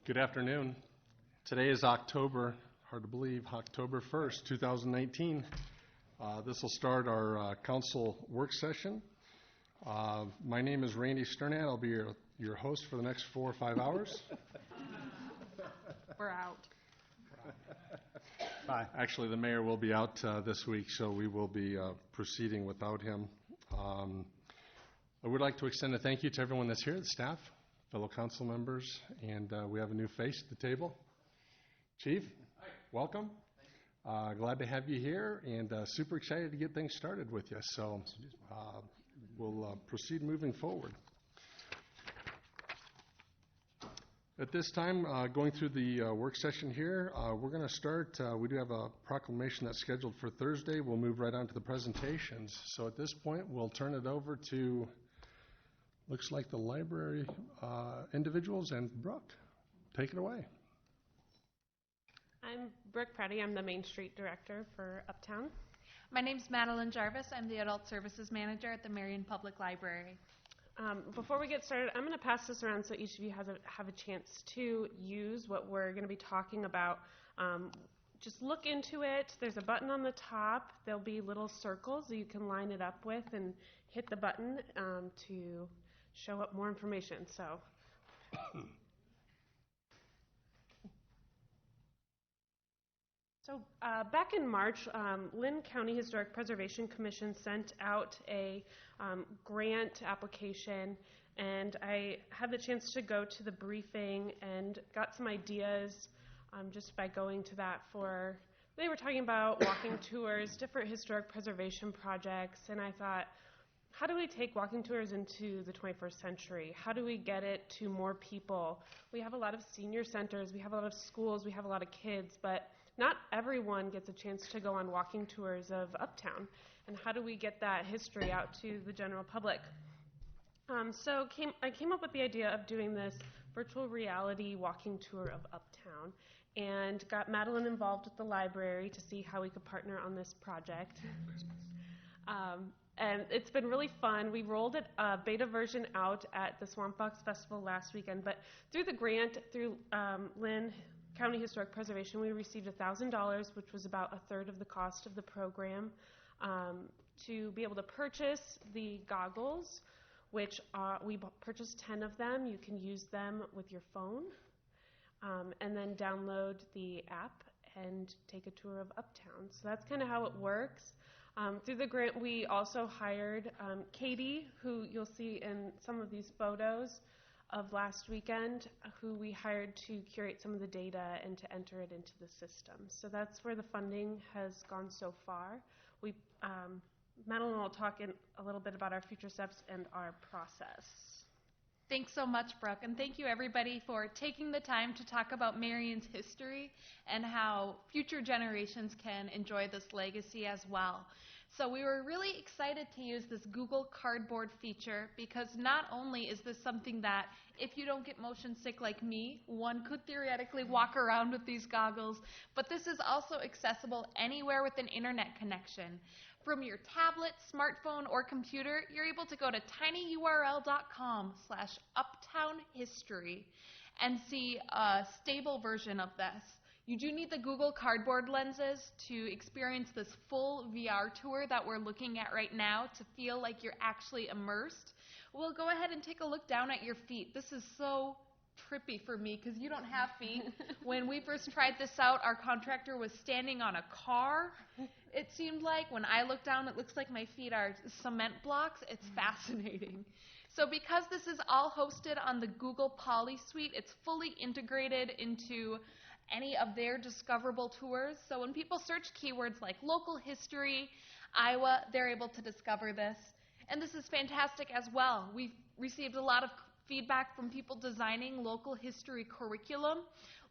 Good afternoon. Today is October, hard to believe, October 1st, 2019. This will start our council work session. My name is Randy Sternad. I'll be your host for the next 4 or 5 hours. We're out. Bye. Actually, the mayor will be out this week, so we will be proceeding without him. I would like to extend a thank you to everyone that's here, the staff, fellow council members, and we have a new face at the table. Chief, hi. Welcome. Glad to have you here, and super excited to get things started with you. So we'll proceed moving forward. At this time, going through the work session here, we're going to start. We do have a proclamation that's scheduled for Thursday. We'll move right on to the presentations. So at this point, we'll turn it over to, looks like the library individuals, and Brooke. Take it away. I'm Brooke Preddy. I'm the Main Street Director for Uptown. My name's Madeline Jarvis. I'm the Adult Services Manager at the Marion Public Library. Before we get started, I'm going to pass this around so each of you have a chance to use what we're going to be talking about. Just look into it. There's a button on the top. There'll be little circles that you can line it up with and hit the button to show up more information. So back in March, Lynn County Historic Preservation Commission sent out a grant application, and I had the chance to go to the briefing and got some ideas just by going to that they were talking about walking tours, different historic preservation projects, and I thought, how do we take walking tours into the 21st century? How do we get it to more people? We have a lot of senior centers, we have a lot of schools, we have a lot of kids, but not everyone gets a chance to go on walking tours of Uptown. And how do we get that history out to the general public? So I came up with the idea of doing this virtual reality walking tour of Uptown and got Madeline involved with the library to see how we could partner on this project. And it's been really fun. We rolled a beta version out at the Swamp Fox Festival last weekend, but through the grant, through Lynn County Historic Preservation, we received $1,000, which was about a third of the cost of the program, to be able to purchase the goggles, which we purchased 10 of them. You can use them with your phone, and then download the app and take a tour of Uptown. So that's kind of how it works. Through the grant, we also hired Katie, who you'll see in some of these photos of last weekend, who we hired to curate some of the data and to enter it into the system. So that's where the funding has gone so far. Madeline will talk in a little bit about our future steps and our process. Thanks so much, Brooke, and thank you everybody for taking the time to talk about Marion's history and how future generations can enjoy this legacy as well. So we were really excited to use this Google Cardboard feature because not only is this something that, if you don't get motion sick like me, one could theoretically walk around with these goggles, but this is also accessible anywhere with an internet connection. From your tablet, smartphone, or computer, you're able to go to tinyurl.com/uptownhistory and see a stable version of this. You do need the Google Cardboard lenses to experience this full VR tour that we're looking at right now to feel like you're actually immersed. We'll go ahead and take a look down at your feet. This is so trippy for me because you don't have feet. When we first tried this out, our contractor was standing on a car. It seemed like when I look down, it looks like my feet are cement blocks. It's fascinating. So because this is all hosted on the Google Poly Suite, it's fully integrated into any of their discoverable tours. So when people search keywords like local history, Iowa, they're able to discover this. And this is fantastic as well. We've received a lot of feedback from people designing local history curriculum,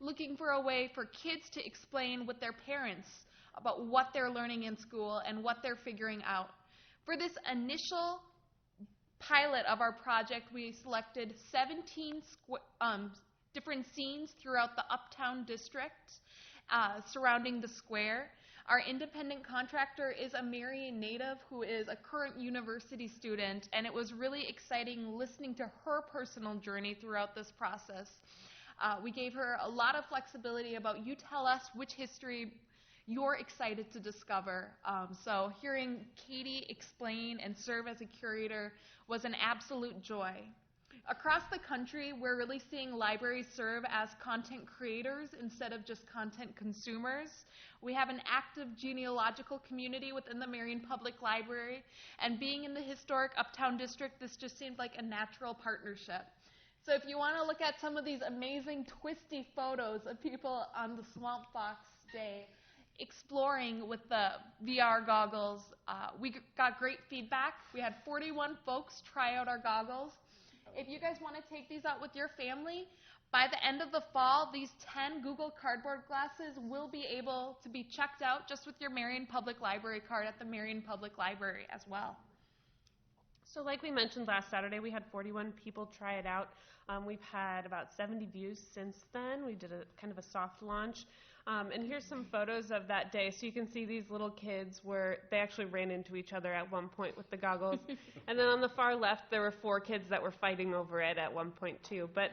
looking for a way for kids to explain with their parents about what they're learning in school and what they're figuring out. For this initial pilot of our project, we selected 17 different scenes throughout the Uptown district surrounding the square. Our independent contractor is a Marion native who is a current university student, and it was really exciting listening to her personal journey throughout this process. We gave her a lot of flexibility about you tell us which history you're excited to discover. So hearing Katie explain and serve as a curator was an absolute joy. Across the country, we're really seeing libraries serve as content creators instead of just content consumers. We have an active genealogical community within the Marion Public Library, and being in the historic Uptown District, this just seemed like a natural partnership. So if you want to look at some of these amazing twisty photos of people on the Swamp Fox Day exploring with the VR goggles, we got great feedback. We had 41 folks try out our goggles. If you guys want to take these out with your family, by the end of the fall, these 10 Google Cardboard glasses will be able to be checked out just with your Marion Public Library card at the Marion Public Library as well. So like we mentioned last Saturday, we had 41 people try it out. We've had about 70 views since then. We did a kind of a soft launch. And here's some photos of that day. So you can see these little kids they actually ran into each other at one point with the goggles. And then on the far left, there were 4 kids that were fighting over it at one point too. But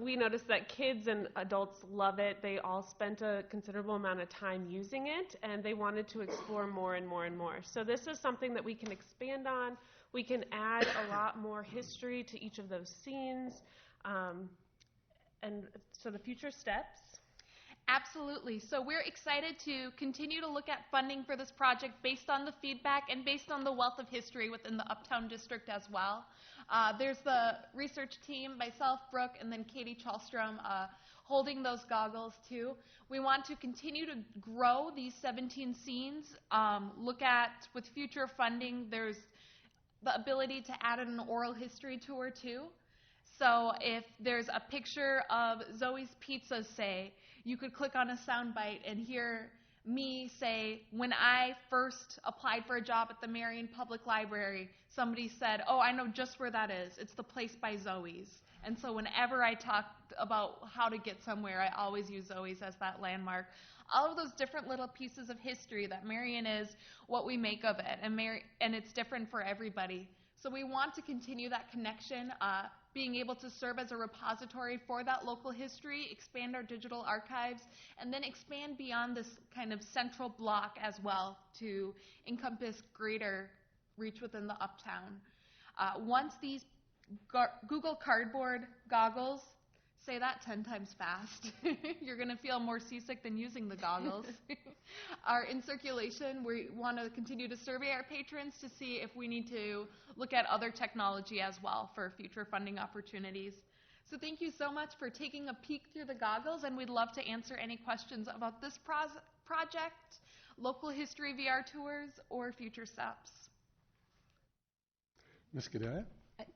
we noticed that kids and adults love it. They all spent a considerable amount of time using it, and they wanted to explore more and more and more. So this is something that we can expand on. We can add a lot more history to each of those scenes. And so the future steps. Absolutely. So we're excited to continue to look at funding for this project based on the feedback and based on the wealth of history within the Uptown District as well. There's the research team, myself, Brooke, and then Katie Chalstrom holding those goggles too. We want to continue to grow these 17 scenes. Look at, with future funding, there's the ability to add an oral history tour too. So if there's a picture of Zoe's Pizza, say, you could click on a soundbite and hear me say, when I first applied for a job at the Marion Public Library, somebody said, oh, I know just where that is. It's the place by Zoe's. And so whenever I talked about how to get somewhere, I always use Zoe's as that landmark. All of those different little pieces of history that Marion is what we make of it, and it's different for everybody. So we want to continue that connection, being able to serve as a repository for that local history, expand our digital archives, and then expand beyond this kind of central block as well to encompass greater reach within the Uptown. Once these Google Cardboard goggles, say that 10 times fast, you're going to feel more seasick than using the goggles, are in circulation. We want to continue to survey our patrons to see if we need to look at other technology as well for future funding opportunities. So thank you so much for taking a peek through the goggles, and we'd love to answer any questions about this project, local history VR tours, or future steps. Ms. Gadea?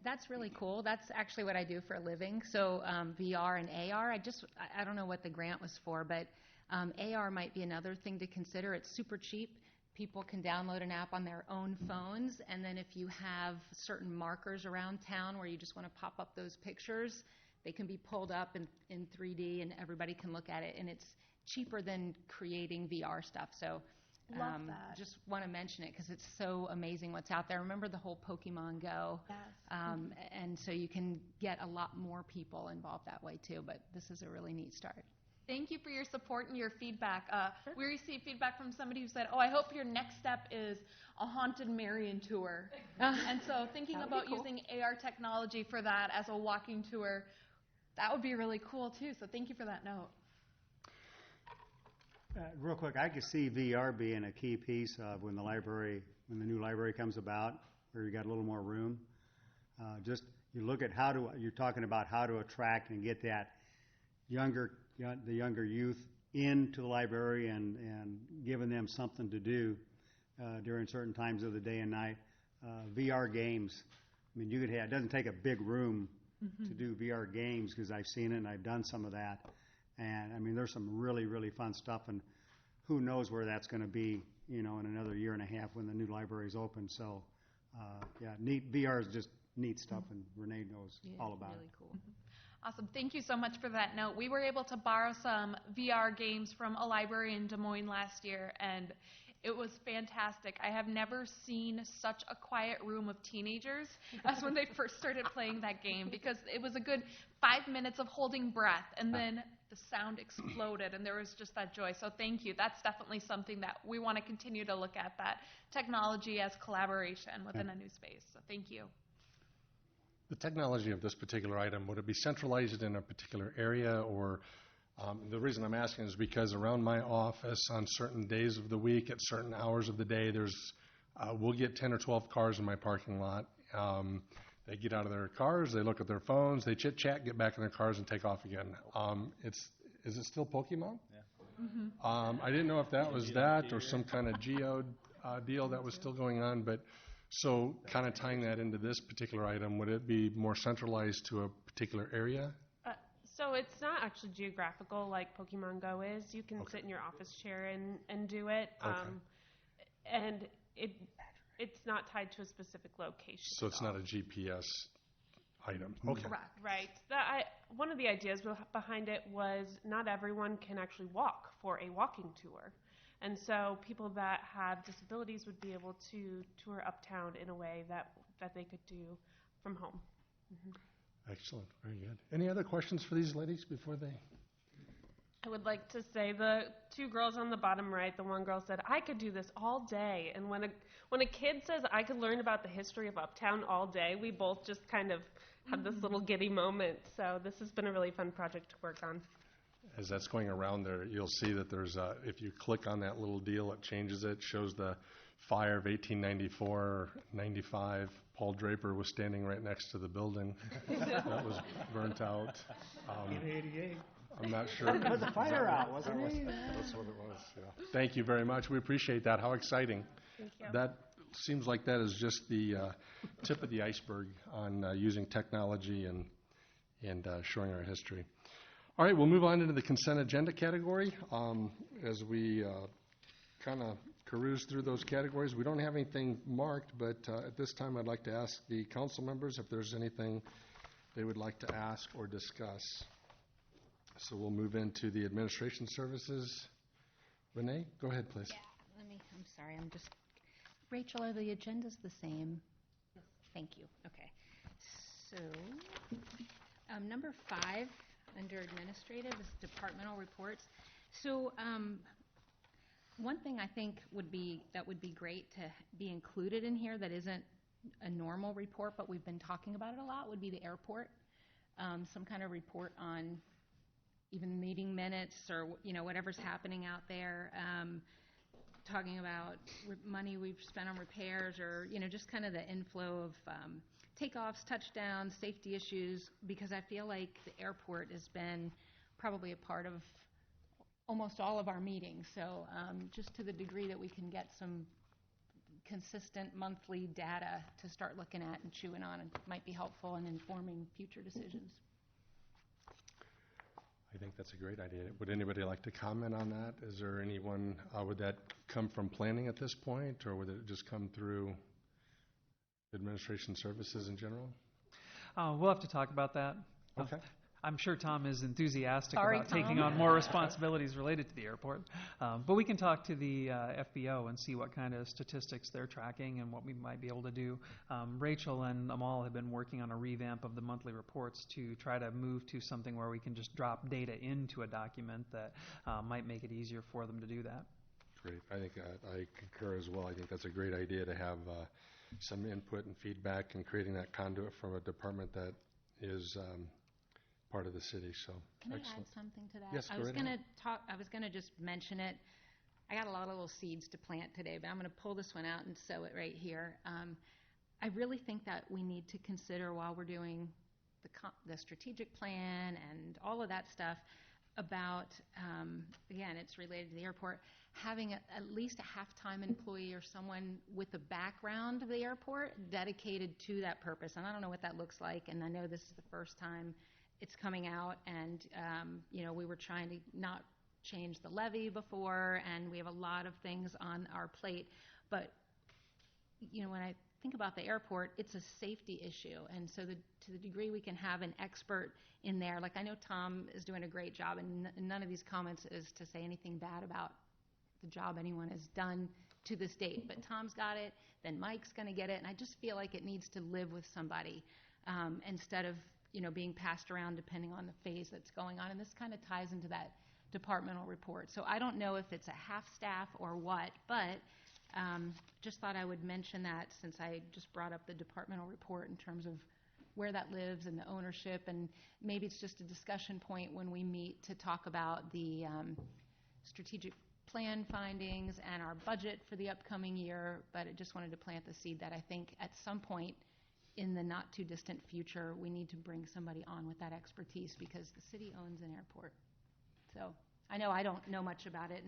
That's really cool. That's actually what I do for a living. So VR and AR, I don't know what the grant was for, but AR might be another thing to consider. It's super cheap. People can download an app on their own phones, and then if you have certain markers around town where you just want to pop up those pictures, they can be pulled up in 3D and everybody can look at it, and it's cheaper than creating VR stuff. So Love that. just want to mention it because it's so amazing what's out there. Remember the whole Pokemon Go? Yes. And so you can get a lot more people involved that way too, but this is a really neat start. Thank you for your support and your feedback. We received feedback from somebody who said, oh, I hope your next step is a haunted Marion tour. And so thinking about using AR technology for that as a walking tour, that would be really cool too. So thank you for that note. Real quick, I could see VR being a key piece of when the new library comes about, where you got a little more room. You look at you're talking about how to attract and get that the younger youth into the library and giving them something to do during certain times of the day and night. VR games. I mean, it doesn't take a big room to do VR games because I've seen it and I've done some of that. And I mean, there's some really, really fun stuff, and who knows where that's going to be, in another year and a half when the new library is open. So, neat. VR is just neat stuff, and Renee knows all about really it. Cool. Awesome. Thank you so much for that note. We were able to borrow some VR games from a library in Des Moines last year, and It was fantastic. I have never seen such a quiet room of teenagers as when they first started playing that game, because it was a good 5 minutes of holding breath, and then the sound exploded, and there was just that joy. So thank you. That's definitely something that we want to continue to look at, that technology as collaboration within a new space. So thank you. The technology of this particular item, would it be centralized in a particular area, or the reason I'm asking is because around my office on certain days of the week at certain hours of the day, we'll get 10 or 12 cars in my parking lot. They get out of their cars, they look at their phones, they chit-chat, get back in their cars, and take off again. Is it still Pokemon? Yeah. I didn't know if that was that or some kind of geo deal that was still going on, but so kind of tying that into this particular item, would it be more centralized to a particular area? So it's not actually geographical like Pokemon Go is. You can sit in your office chair and do it. And it's not tied to a specific location. So it's not a GPS item. Okay. Correct. Right. One of the ideas behind it was not everyone can actually walk for a walking tour. And so people that have disabilities would be able to tour uptown in a way that they could do from home. Excellent. Very good. Any other questions for these ladies before they? I would like to say the two girls on the bottom right, the one girl said, I could do this all day. And when a kid says, I could learn about the history of Uptown all day, we both just kind of have this little giddy moment. So this has been a really fun project to work on. As that's going around there, you'll see that there's if you click on that little deal, it changes it, shows the fire of 1894 or 95. Paul Draper was standing right next to the building that was burnt out. In 88. I'm not sure. There was a fire out, wasn't he? That's what it was, yeah. Thank you very much. We appreciate that. How exciting. Thank you. That seems like that is just the tip of the iceberg on using technology and showing our history. All right, we'll move on into the consent agenda category. As we kind of peruse through those categories, we don't have anything marked, but at this time I'd like to ask the council members if there's anything they would like to ask or discuss. So we'll move into the administration services. Renee, go ahead, please. Yeah, I'm sorry, Rachel, are the agendas the same? Yes. Thank you. Okay. So, number 5 under administrative is departmental reports. So, one thing I think would be great to be included in here that isn't a normal report, but we've been talking about it a lot, would be the airport. Some kind of report on even meeting minutes or whatever's happening out there. Talking about money we've spent on repairs, or just kind of the inflow of takeoffs, touchdowns, safety issues, because I feel like the airport has been probably a part of almost all of our meetings. So just to the degree that we can get some consistent monthly data to start looking at and chewing on, it might be helpful in informing future decisions. I think that's a great idea. Would anybody like to comment on that? Is there anyone, would that come from planning at this point, or would it just come through administration services in general? We'll have to talk about that. Okay. I'm sure Tom is enthusiastic Sorry, about Tom. taking on more responsibilities related to the airport. But we can talk to the FBO and see what kind of statistics they're tracking and what we might be able to do. Rachel and Amal have been working on a revamp of the monthly reports to try to move to something where we can just drop data into a document that might make it easier for them to do that. Great. I think I concur as well. I think that's a great idea to have some input and feedback and creating that conduit from a department that is part of the city. So Can excellent. I add something to that? Yes, I go was right going ahead. to talk. I was going to just mention it. I got a lot of little seeds to plant today, but I'm going to pull this one out and sow it right here. I really think that we need to consider, while we're doing the strategic plan and all of that stuff, about again, it's related to the airport, having at least a half-time employee or someone with a background of the airport dedicated to that purpose. And I don't know what that looks like, and I know this is the first time it's coming out, and we were trying to not change the levy before, and we have a lot of things on our plate. But when I think about the airport, it's a safety issue, and so to the degree we can have an expert in there, like I know Tom is doing a great job, and none of these comments is to say anything bad about the job anyone has done to this date, but Tom's got it, then Mike's going to get it, and I just feel like it needs to live with somebody instead of, being passed around depending on the phase that's going on. And this kind of ties into that departmental report. So I don't know if it's a half staff or what, but just thought I would mention that since I just brought up the departmental report in terms of where that lives and the ownership, and maybe it's just a discussion point when we meet to talk about the strategic plan findings and our budget for the upcoming year, but I just wanted to plant the seed that I think at some point in the not too distant future, we need to bring somebody on with that expertise because the city owns an airport. So I know I don't know much about it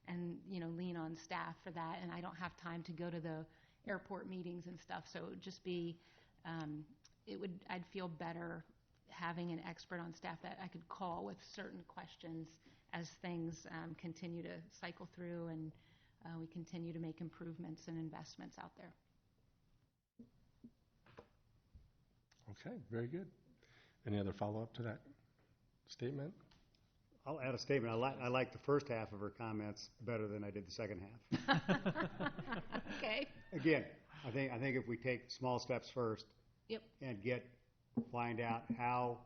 and lean on staff for that, and I don't have time to go to the airport meetings and stuff, so it would just be, I'd feel better having an expert on staff that I could call with certain questions as things continue to cycle through and we continue to make improvements and investments out there. Okay, very good. Any other follow-up to that statement? I'll add a statement. I like the first half of her comments better than I did the second half. Okay. Again, I think if we take small steps first, Yep. and find out how,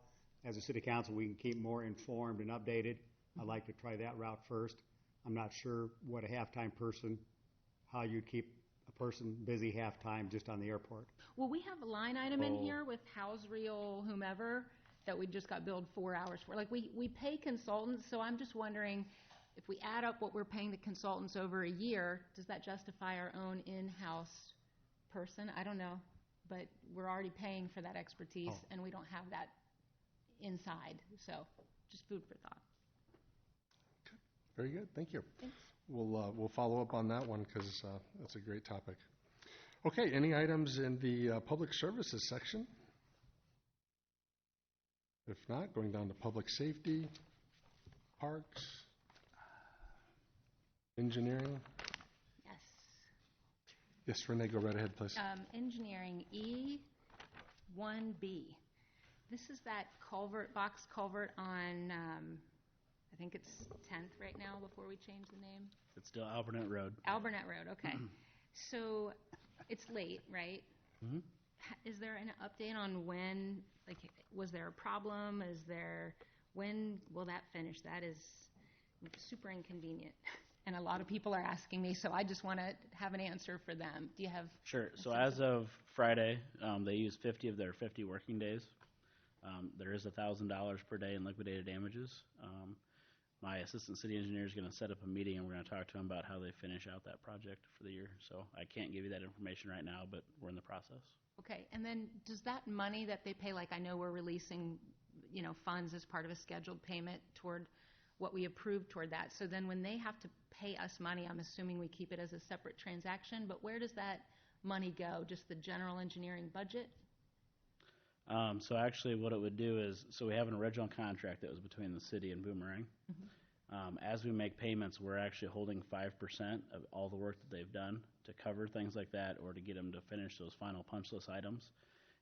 as a city council, we can keep more informed and updated. I'd like to try that route first. I'm not sure what a halftime person, how you'd keep a person busy halftime just on the airport. Well, we have a line item in here with House Real, whomever, that we just got billed 4 hours for. Like, we pay consultants, so I'm just wondering if we add up what we're paying the consultants over a year, does that justify our own in-house person? I don't know, but we're already paying for that expertise, and we don't have that inside. So just food for thought. Okay. Very good. Thank you. Thanks. We'll follow up on that one because that's a great topic. Okay. Any items in the public services section? If not, going down to public safety, parks, engineering. Yes. Yes, Renee, go right ahead, please. Engineering E1B. This is that box culvert on, I think it's 10th right now before we change the name. It's still Albernette Road. Albernette Road, okay. So it's late, right? Mm-hmm. Is there an update on when, like, was there a problem? When will that finish? That is super inconvenient. And a lot of people are asking me, so I just want to have an answer for them. Do you have? Sure. So as of Friday, they use 50 of their 50 working days. There is $1,000 per day in liquidated damages. My assistant city engineer is going to set up a meeting, and we're going to talk to him about how they finish out that project for the year. So I can't give you that information right now, but we're in the process. Okay, and then does that money that they pay, like I know we're releasing, funds as part of a scheduled payment toward what we approved toward that. So then when they have to pay us money, I'm assuming we keep it as a separate transaction, but where does that money go? Just the general engineering budget? So actually what it would do is, so we have an original contract that was between the city and Boomerang. Mm-hmm. As we make payments, we're actually holding 5% of all the work that they've done to cover things like that or to get them to finish those final punch list items.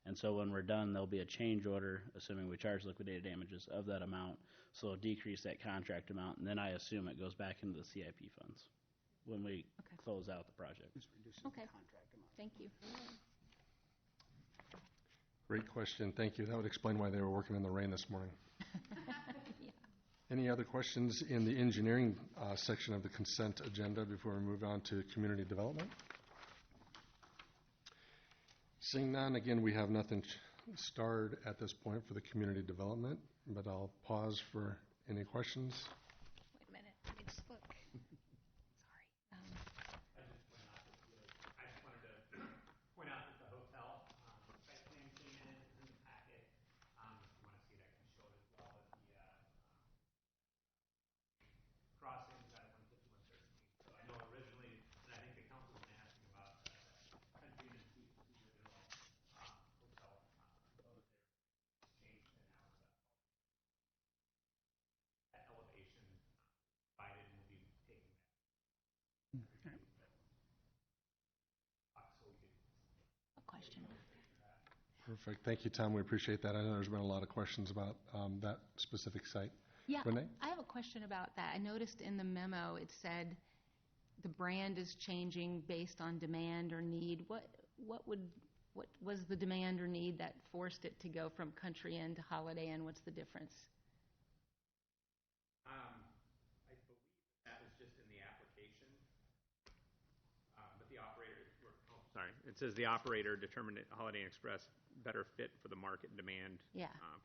And so when we're done, there'll be a change order, assuming we charge liquidated damages of that amount. So it'll decrease that contract amount, and then I assume it goes back into the CIP funds when we close out the project. Okay, thank you. Great question. Thank you. That would explain why they were working in the rain this morning. Yeah. Any other questions in the engineering section of the consent agenda before we move on to community development? Seeing none, again, we have nothing starred at this point for the community development, but I'll pause for any questions. Wait a minute, let me just look. Sorry. I just wanted to point out that the hotel site plan came in, it's in the packet. If you want to see it, I can show it as well. But the crossings at 151 13th. So I know originally, and I think the council was asking about country and suite original hotel. Those changed and now that elevation divided and will be taken back. A question. Perfect. Thank you, Tom. We appreciate that. I know there's been a lot of questions about that specific site. Yeah, Renee? I have a question about that. I noticed in the memo it said the brand is changing based on demand or need. What was the demand or need that forced it to go from Country Inn to Holiday Inn? What's the difference? I believe that was just in the application, but the operator, sorry, it says the operator determined that Holiday Inn Express better fit for the market demand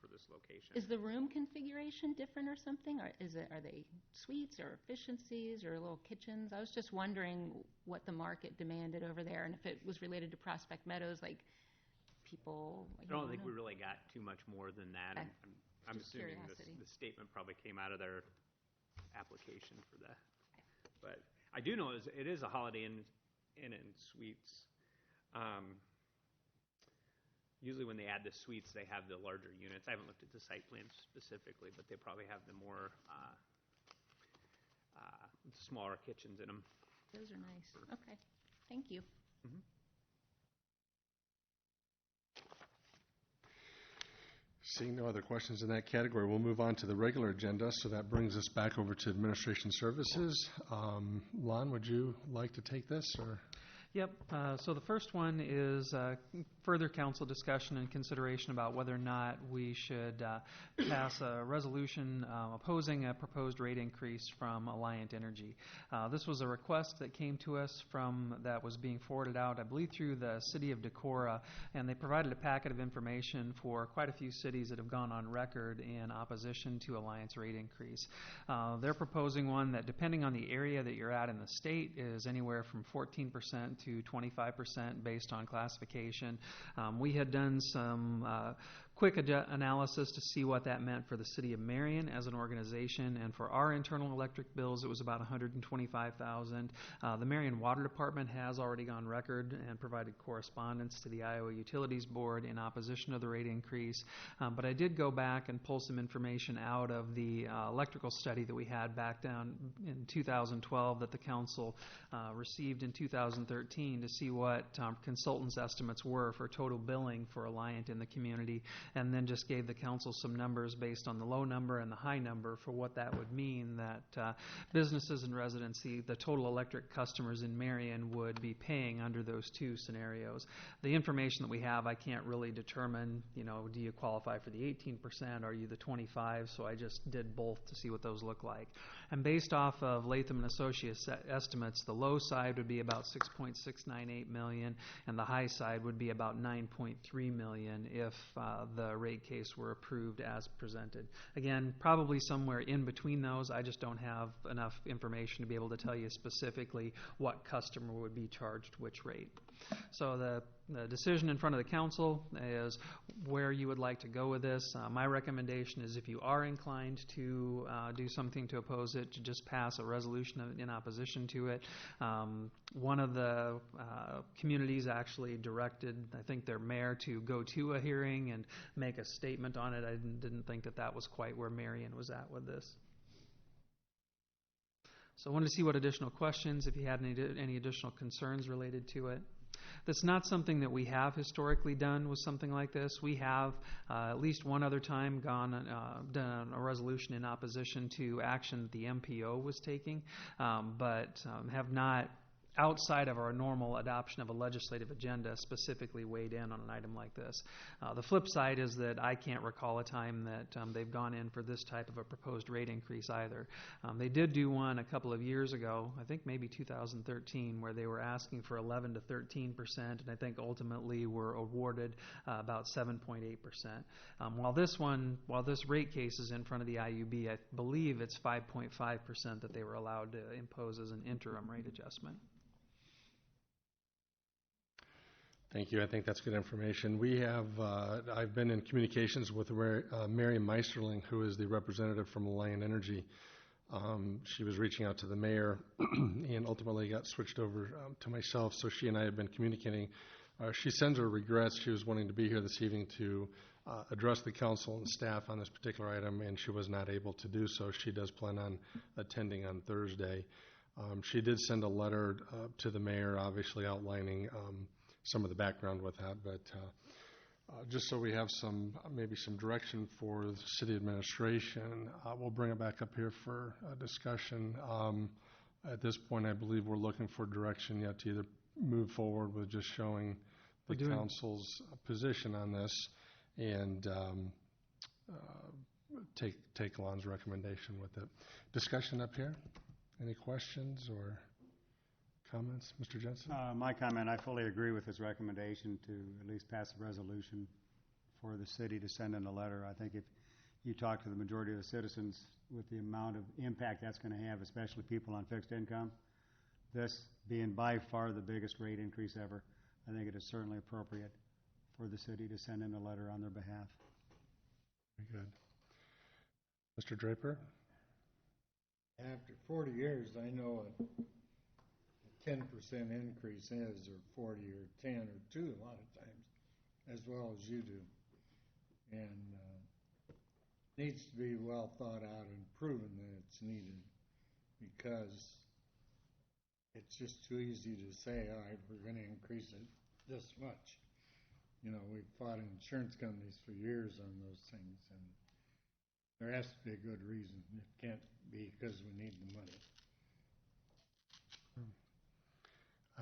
for this location. Is the room configuration different or something? Or are they suites or efficiencies or little kitchens? I was just wondering what the market demanded over there, and if it was related to Prospect Meadows, like people. I don't think we really got too much more than that. Okay. I'm Just assuming curiosity. the statement probably came out of their application for that. But I do know it is a Holiday Inn and Suites. Usually when they add the suites, they have the larger units. I haven't looked at the site plans specifically, but they probably have the more smaller kitchens in them. Those are nice. Okay. Thank you. Mm-hmm. Seeing no other questions in that category, we'll move on to the regular agenda. So that brings us back over to Administration Services. Lon, would you like to take this? Or? Yep. So the first one is further council discussion and consideration about whether or not we should pass a resolution opposing a proposed rate increase from Alliant Energy. This was a request that came to us that was being forwarded out, I believe, through the city of Decorah, and they provided a packet of information for quite a few cities that have gone on record in opposition to Alliant's rate increase. They're proposing one that, depending on the area that you're at in the state, is anywhere from 14% to 25% based on classification. We had done some quick analysis to see what that meant for the city of Marion as an organization, and for our internal electric bills it was about $125,000. The Marion Water Department has already gone record and provided correspondence to the Iowa Utilities Board in opposition to the rate increase, but I did go back and pull some information out of the electrical study that we had back down in 2012 that the council received in 2013 to see what consultants' estimates were for total billing for Alliant in the community, and then just gave the council some numbers based on the low number and the high number for what that would mean that businesses and residents, the total electric customers in Marion, would be paying under those two scenarios. The information that we have, I can't really determine, do you qualify for the 18%, are you the 25%, so I just did both to see what those look like. And based off of Latham & Associates estimates, the low side would be about $6.698 million, and the high side would be about $9.3 million if the rate case were approved as presented. Again, probably somewhere in between those. I just don't have enough information to be able to tell you specifically what customer would be charged which rate. So the decision in front of the council is where you would like to go with this. My recommendation is, if you are inclined to do something to oppose it, to just pass a resolution in opposition to it. One of the communities actually directed, I think, their mayor to go to a hearing and make a statement on it. I didn't think that was quite where Marion was at with this. So I wanted to see what additional questions, if you had any additional concerns related to it. That's not something that we have historically done with something like this. We have at least one other time done a resolution in opposition to action that the MPO was taking, but have not, outside of our normal adoption of a legislative agenda, specifically weighed in on an item like this. The flip side is that I can't recall a time that they've gone in for this type of a proposed rate increase either. They did do one a couple of years ago, I think maybe 2013, where they were asking for 11 to 13%, and I think ultimately were awarded about 7.8%. While this rate case is in front of the IUB, I believe it's 5.5% that they were allowed to impose as an interim rate adjustment. Thank you. I think that's good information. We have, I've been in communications with Mary Meisterling, who is the representative from Alliant Energy. She was reaching out to the mayor and ultimately got switched over to myself, so she and I have been communicating. She sends her regrets. She was wanting to be here this evening to address the council and staff on this particular item, and she was not able to do so. She does plan on attending on Thursday. She did send a letter to the mayor, obviously outlining some of the background with that, but just so we have maybe some direction for the city administration, we'll bring it back up here for discussion. At this point, I believe we're looking for direction yet to either move forward with just showing the council's position on this and take Lon's recommendation with it. Discussion up here? Any questions or comments? Mr. Jensen? My comment, I fully agree with his recommendation to at least pass a resolution for the city to send in a letter. I think if you talk to the majority of the citizens with the amount of impact that's going to have, especially people on fixed income, this being by far the biggest rate increase ever, I think it is certainly appropriate for the city to send in a letter on their behalf. Very good. Mr. Draper? After 40 years, I know a 10% increase is, or 40 or 10 or 2 a lot of times, as well as you do. And needs to be well thought out and proven that it's needed, because it's just too easy to say, all right, we're going to increase it this much. You know, we've fought insurance companies for years on those things, and there has to be a good reason. It can't be because we need the money.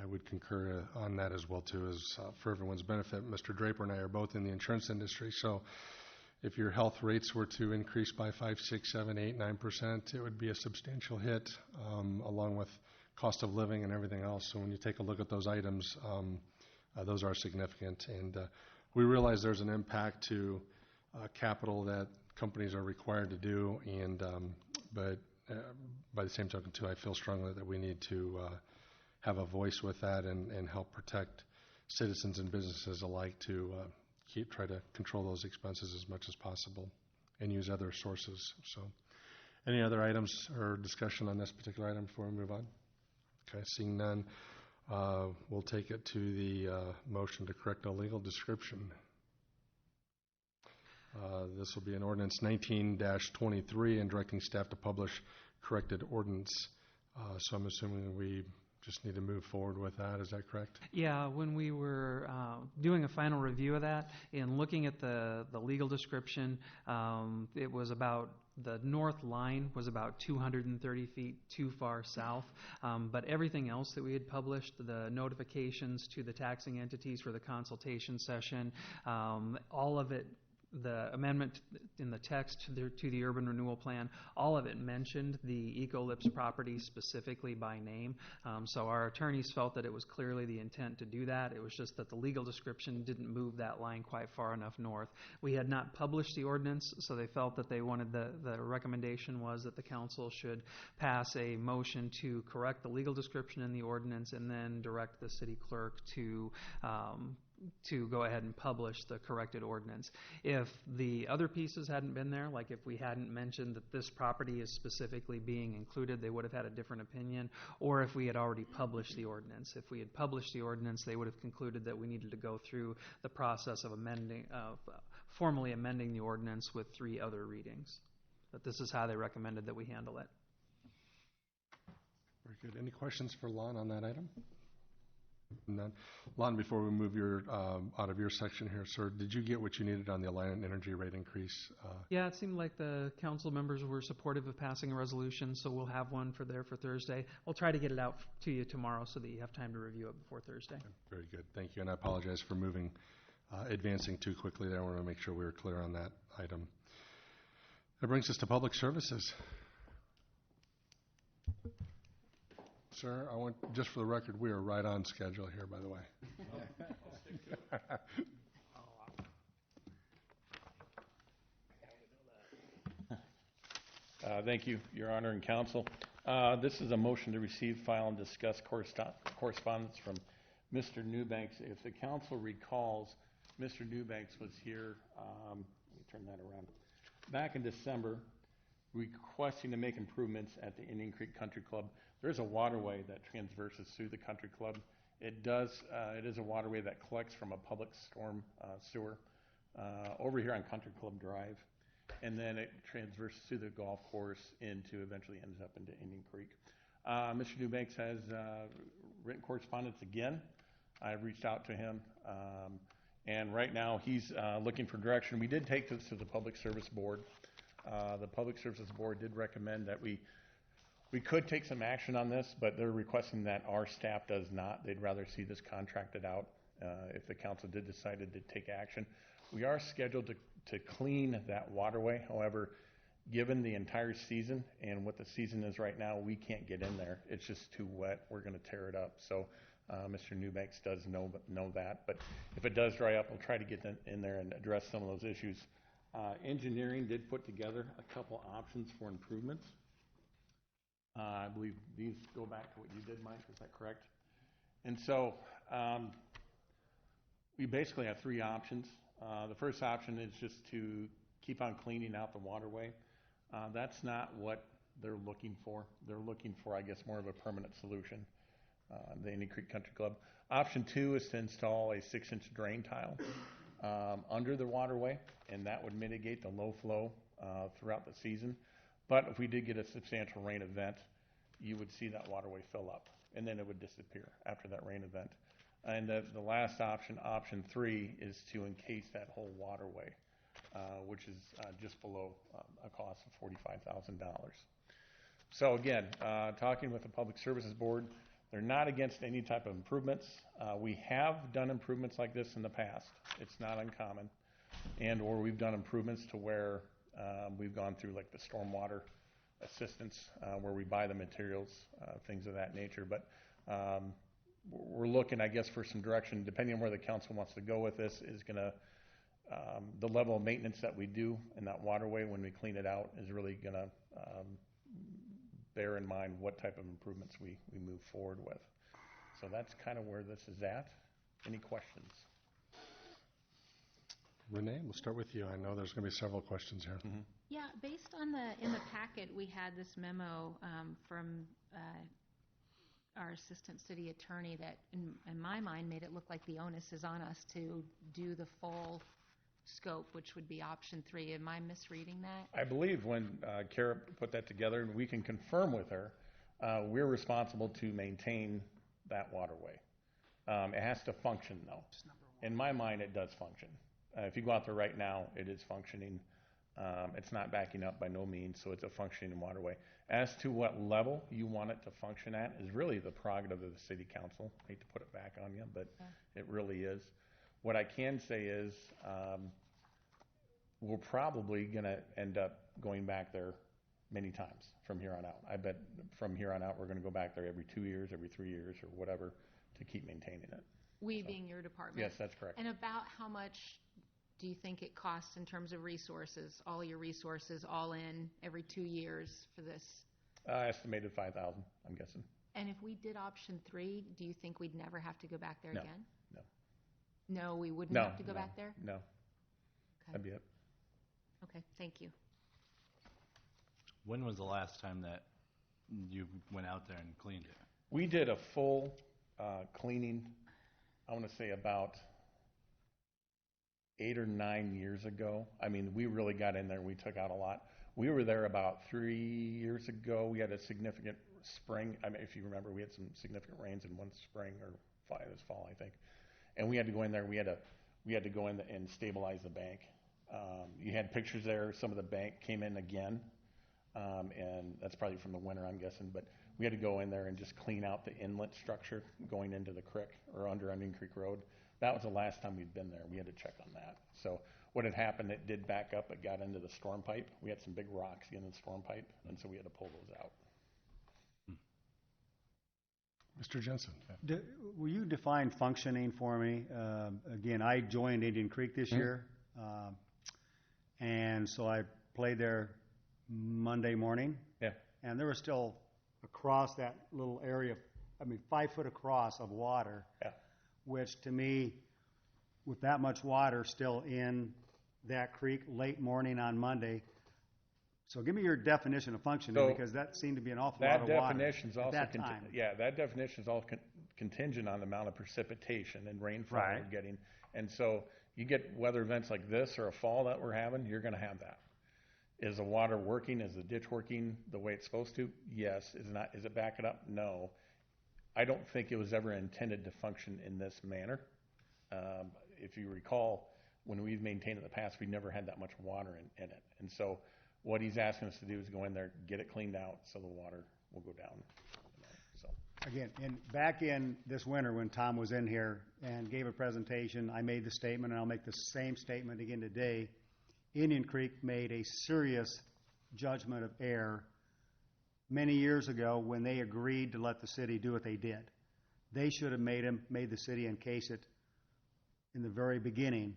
I would concur on that as well, too, as for everyone's benefit. Mr. Draper and I are both in the insurance industry, so if your health rates were to increase by 5, 6, 7, 8, 9%, it would be a substantial hit, along with cost of living and everything else. So when you take a look at those items, those are significant. And we realize there's an impact to capital that companies are required to do, and but by the same token, too, I feel strongly that we need to have a voice with that and help protect citizens and businesses alike to try to control those expenses as much as possible and use other sources. So any other items or discussion on this particular item before we move on? Okay, seeing none, we'll take it to the motion to correct a legal description. This will be an ordinance 19-23 and directing staff to publish corrected ordinance. So I'm assuming we just need to move forward with that. Is that correct? Yeah, when we were doing a final review of that and looking at the legal description, it was about the north line was about 230 feet too far south, but everything else that we had published, the notifications to the taxing entities for the consultation session, all of it, the amendment in the text to the urban renewal plan, all of it mentioned the Ecolipse property specifically by name. So our attorneys felt that it was clearly the intent to do that. It was just that the legal description didn't move that line quite far enough north. We had not published the ordinance, so they felt that they wanted the recommendation was that the council should pass a motion to correct the legal description in the ordinance and then direct the city clerk to go ahead and publish the corrected ordinance. If the other pieces hadn't been there, like if we hadn't mentioned that this property is specifically being included, they would have had a different opinion, or if we had already published the ordinance. If we had published the ordinance, they would have concluded that we needed to go through the process of formally amending the ordinance with 3 other readings. But this is how they recommended that we handle it. Very good. Any questions for Lon on that item? None. Lon, before we move out of your section here, sir, did you get what you needed on the Alliant Energy rate increase? Yeah, it seemed like the council members were supportive of passing a resolution, so we'll have one for Thursday. We'll try to get it out to you tomorrow so that you have time to review it before Thursday. Okay, very good. Thank you. And I apologize for advancing too quickly there. I want to make sure we were clear on that item. That brings us to public services. Sir, I want, just for the record, we are right on schedule here, by the way. Thank you, Your Honor and Council. This is a motion to receive, file, and discuss correspondence from Mr. Newbanks. If the Council recalls, Mr. Newbanks was here, let me turn that around, back in December, requesting to make improvements at the Indian Creek Country Club. There's a waterway that transverses through the country club. It is a waterway that collects from a public storm sewer over here on Country Club Drive, and then it transverses through the golf course eventually ends up into Indian Creek. Mr. Newbanks has written correspondence again. I've reached out to him, and right now he's looking for direction. We did take this to the Public Service Board. The Public Services Board did recommend that we We could take some action on this, but they're requesting that our staff does not. They'd rather see this contracted out if the council did decide to take action. We are scheduled to clean that waterway. However, given the entire season and what the season is right now, we can't get in there. It's just too wet. We're going to tear it up. So Mr. Newbanks does know that. But if it does dry up, we'll try to get in there and address some of those issues. Engineering did put together a couple options for improvements. I believe these go back to what you did, Mike. Is that correct? And so we basically have three options. The first option is just to keep on cleaning out the waterway. That's not what they're looking for. They're looking for, I guess, more of a permanent solution, the Indian Creek Country Club. Option 2 is to install a 6-inch drain tile under the waterway, and that would mitigate the low flow throughout the season. But if we did get a substantial rain event, you would see that waterway fill up, and then it would disappear after that rain event. And the last option, option 3, is to encase that whole waterway, which is just below a cost of $45,000. So again, talking with the Public Services Board, they're not against any type of improvements. We have done improvements like this in the past. It's not uncommon. Or we've done improvements to where we've gone through like the stormwater assistance, where we buy the materials, things of that nature. But we're looking, I guess, for some direction, depending on where the council wants to go with this, is going to, the level of maintenance that we do in that waterway when we clean it out is really going to bear in mind what type of improvements we move forward with. So that's kind of where this is at. Any questions? Renee, we'll start with you. I know there's going to be several questions here. Mm-hmm. Yeah, based on in the packet, we had this memo from our assistant city attorney that, in my mind, made it look like the onus is on us to do the full scope, which would be option 3. Am I misreading that? I believe when Kara put that together, and we can confirm with her, we're responsible to maintain that waterway. It has to function, though. In my mind, it does function. If you go out there right now, it is functioning. It's not backing up by no means, so it's a functioning waterway. As to what level you want it to function at is really the prerogative of the city council. I hate to put it back on you, but it really is. What I can say is we're probably going to end up going back there many times from here on out. I bet from here on out we're going to go back there every 2 years, every 3 years, or whatever to keep maintaining it. We being your department? Yes, that's correct. And about how much do you think it costs in terms of resources, all your resources, all in, every 2 years for this? Estimated 5,000, I'm guessing. And if we did option 3, do you think we'd never have to go back there No. again? No. No, we wouldn't have to go back there? No. Okay. That'd be it. Okay, thank you. When was the last time that you went out there and cleaned it? We did a full cleaning, I want to say about 8 or 9 years ago. I mean, we really got in there. We took out a lot. We were there about 3 years ago. We had a significant spring. I mean, if you remember, we had some significant rains in one spring, or it was fall, I think. And we had to go in there. We had to go in and stabilize the bank. You had pictures there. Some of the bank came in again, and that's probably from the winter, I'm guessing. But we had to go in there and just clean out the inlet structure going into the creek or under Indian Creek Road. That was the last time we'd been there. We had to check on that. So what had happened, it did back up. It got into the storm pipe. We had some big rocks in the storm pipe, and so we had to pull those out. Mr. Jensen. Will you define functioning for me? Again, I joined Indian Creek this year, and so I played there Monday morning. Yeah. And there was still across that little area, 5 foot across of water. Yeah. Which to me, with that much water still in that creek late morning on Monday. So give me your definition of functioning, because that seemed to be an awful lot of water That definition is also at that time. that definition is all contingent on the amount of precipitation and rainfall Right. we're getting. And so you get weather events like this or a fall that we're having, you're going to have that. Is the water working? Is the ditch working the way it's supposed to? Yes. Is it backing up? No. I don't think it was ever intended to function in this manner. If you recall, when we've maintained it in the past, we never had that much water in it. And so what he's asking us to do is go in there, get it cleaned out so the water will go down. So, Again, back in this winter when Tom was in here and gave a presentation, I made the statement, and I'll make the same statement again today. Indian Creek made a serious judgment of error many years ago when they agreed to let the city do what they did. They should have made the city encase it in the very beginning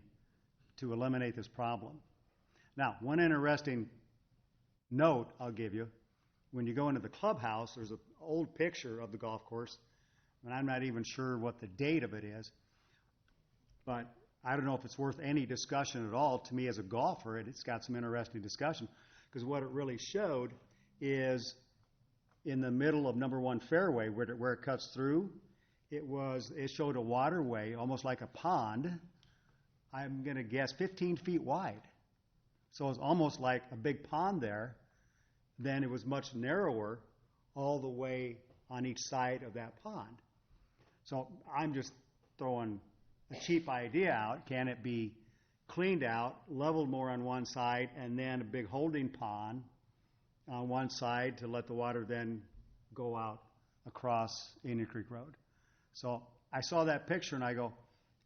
to eliminate this problem. Now, one interesting note I'll give you, when you go into the clubhouse, there's an old picture of the golf course, and I'm not even sure what the date of it is, but I don't know if it's worth any discussion at all. To me as a golfer, it's got some interesting discussion, because what it really showed is in the middle of number one fairway where it cuts through, it showed a waterway almost like a pond. I'm going to guess 15 feet wide. So it's almost like a big pond there. Then it was much narrower all the way on each side of that pond. So I'm just throwing a cheap idea out. Can it be cleaned out, leveled more on one side, and then a big holding pond on one side to let the water then go out across Indian Creek Road? So I saw that picture and I go,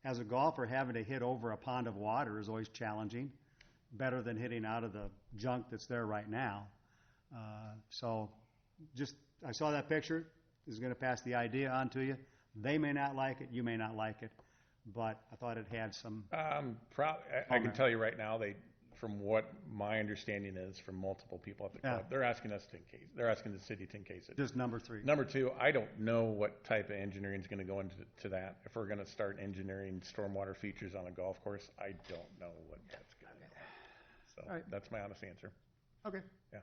as a golfer, having to hit over a pond of water is always challenging, better than hitting out of the junk that's there right now. So I saw that picture, is going to pass the idea on to you. They may not like it, you may not like it, but I thought it had some... I can tell you right now, from what my understanding is from multiple people at the club, they're asking us to encase. They're asking the city to encase it. Just number 3. Number 2, I don't know what type of engineering is going to go into that. If we're going to start engineering stormwater features on a golf course, I don't know what that's going to be. So All right. That's my honest answer. Okay. Yeah.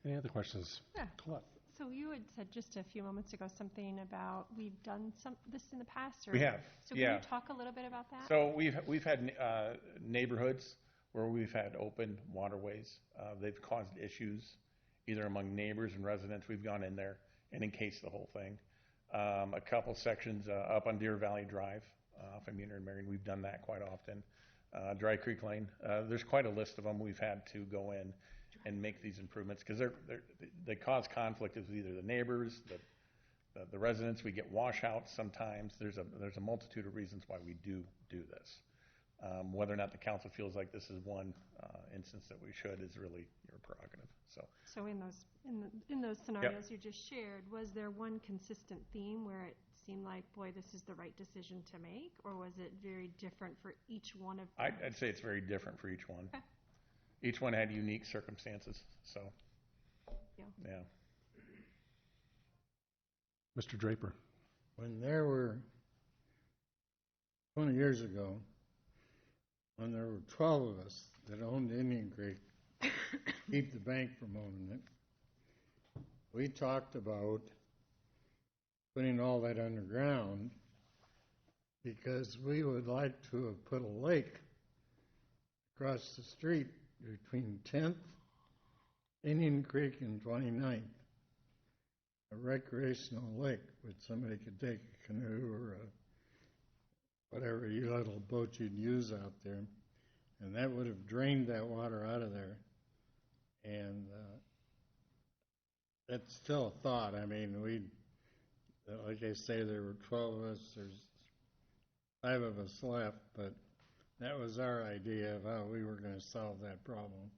Any other questions? Yeah. Colette? So you had said just a few moments ago something about we've done this in the past? Or, We have, So can you talk a little bit about that? So we've had neighborhoods where we've had open waterways. They've caused issues either among neighbors and residents. We've gone in there and encased the whole thing. A couple sections up on Deer Valley Drive off of Muner and Marion, we've done that quite often. Dry Creek Lane, there's quite a list of them. We've had to go in and make these improvements because they cause conflict with either the neighbors, the residents. We get washouts sometimes. There's a multitude of reasons why we do this. Whether or not the council feels like this is one instance that we should is really your prerogative. So in those scenarios you just shared, was there one consistent theme where it seemed like, boy, this is the right decision to make, or was it very different for each one of them? I'd say it's very different for each one. Okay. Each one had unique circumstances. So, yeah. Mr. Draper? When there were, 20 years ago, when there were 12 of us that owned Indian Creek, keep the bank from owning it, we talked about putting all that underground because we would like to have put a lake across the street between 10th, Indian Creek, and 29th. A recreational lake where somebody could take a canoe or whatever little boat you'd use out there, and that would have drained that water out of there. And that's still a thought. I mean, like I say, there were 12 of us. There's 5 of us left, but that was our idea of how we were going to solve that problem.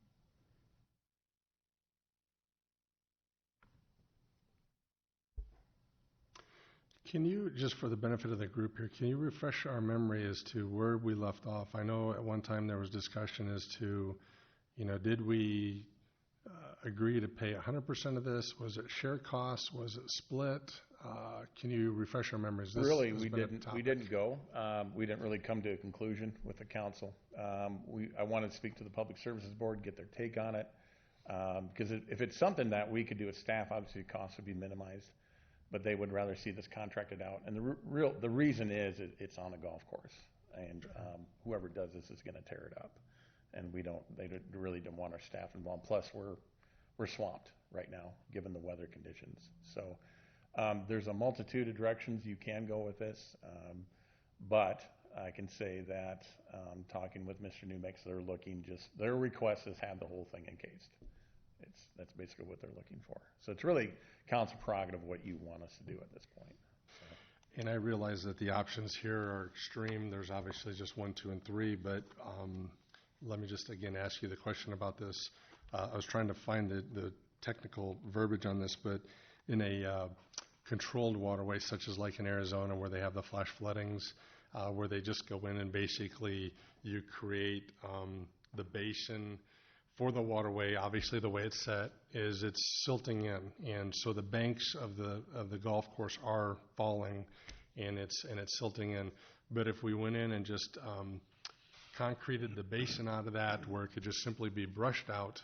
Can you, just for the benefit of the group here, can you refresh our memory as to where we left off? I know at one time there was discussion as to, did we agree to pay 100% of this? Was it share costs? Was it split? Can you refresh our memories? Really, we didn't go. We didn't really come to a conclusion with the council. I wanted to speak to the Public Services Board, get their take on it. Because if it's something that we could do as staff, obviously the costs would be minimized. But they would rather see this contracted out. And the reason is it's on a golf course. And whoever does this is going to tear it up. And they really don't want our staff involved. Plus, we're swamped right now, given the weather conditions. So there's a multitude of directions you can go with this. But I can say that talking with Mr. Newbeck, their request is have the whole thing encased. basically what they're looking for. So it's really council prerogative what you want us to do at this point. And I realize that the options here are extreme. There's obviously just 1, 2, and 3, but let me just again ask you the question about this. I was trying to find the technical verbiage on this, but in a controlled waterway, such as like in Arizona where they have the flash floodings, where they just go in and basically you create the basin for the waterway. Obviously the way it's set is it's silting in, and so the banks of the golf course are falling, and it's silting in. But if we went in and just concreted the basin out of that, where it could just simply be brushed out,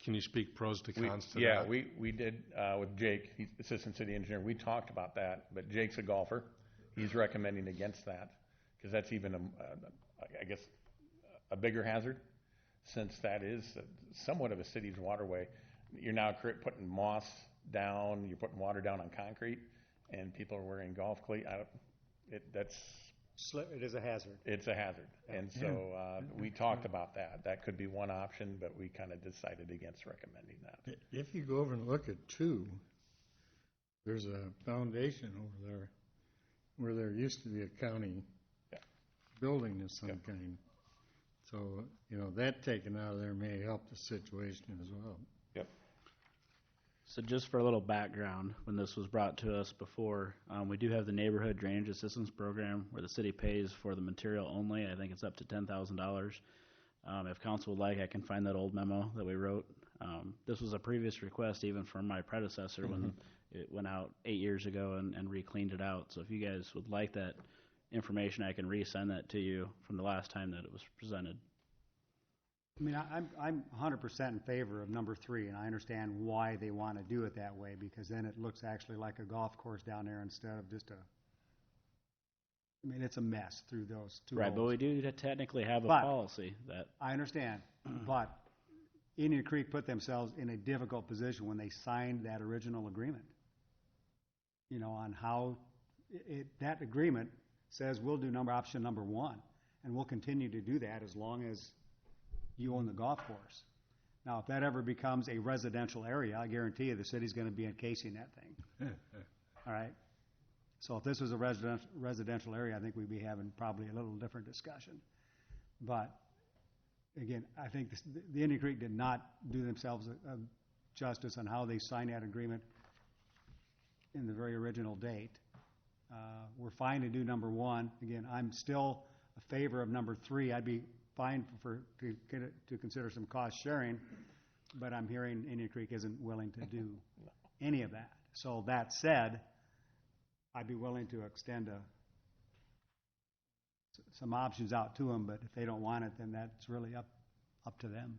can you speak pros to cons to that? Yeah, we did with Jake, he's assistant city engineer. We talked about that, but Jake's a golfer. He's recommending against that because that's even I guess a bigger hazard, since that is somewhat of a city's waterway. You're now putting moss down, you're putting water down on concrete, and people are wearing golf cleats. It is a hazard. It's a hazard. And so we talked about that. That could be one option, but we kind of decided against recommending that. If you go over and look at 2, there's a foundation over there where there used to be a county building of some kind. So, that taken out of there may help the situation as well. Yep. So just for a little background, when this was brought to us before, we do have the Neighborhood Drainage Assistance Program where the city pays for the material only. I think it's up to $10,000. If council would like, I can find that old memo that we wrote. This was a previous request even from my predecessor when it went out 8 years ago and re-cleaned it out. So if you guys would like that information, I can resend that to you from the last time that it was presented. I mean, I'm 100% in favor of number 3, and I understand why they want to do it that way, because then it looks actually like a golf course down there instead of just it's a mess through those 2 Right, holes. but we do technically have a policy that... I understand, but Indian Creek put themselves in a difficult position when they signed that original agreement. On how that agreement says we'll do option number 1, and we'll continue to do that as long as you own the golf course. Now, if that ever becomes a residential area, I guarantee you the city's going to be encasing that thing. All right? So if this was a residential area, I think we'd be having probably a little different discussion. But, again, I think the Indian Creek did not do themselves a justice on how they signed that agreement in the very original date. We're fine to do number 1. Again, I'm still a favor of number 3. I'd be fine to consider some cost sharing, but I'm hearing Indian Creek isn't willing to do any of that. So that said, I'd be willing to extend some options out to them, but if they don't want it, then that's really up to them.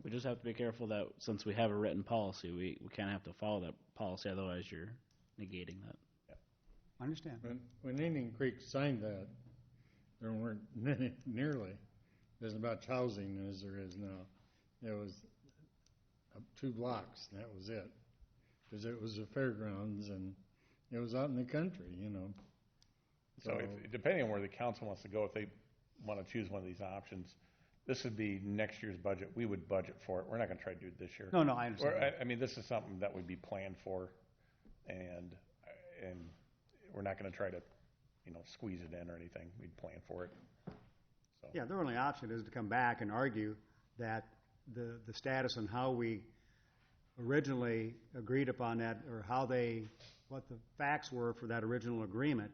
We just have to be careful that since we have a written policy, we can't have to follow that policy, otherwise you're negating that. I understand. When Indian Creek signed that, there weren't nearly as much housing as there is now. It was 2 blocks, and that was it. Because it was the fairgrounds, and it was out in the country, So depending on where the council wants to go, if they want to choose one of these options, this would be next year's budget. We would budget for it. We're not going to try to do it this year. No, I understand. I mean, this is something that would be planned for, and we're not going to try to, squeeze it in or anything. We'd plan for it. So. Yeah, their only option is to come back and argue that the status and how we originally agreed upon that, or what the facts were for that original agreement,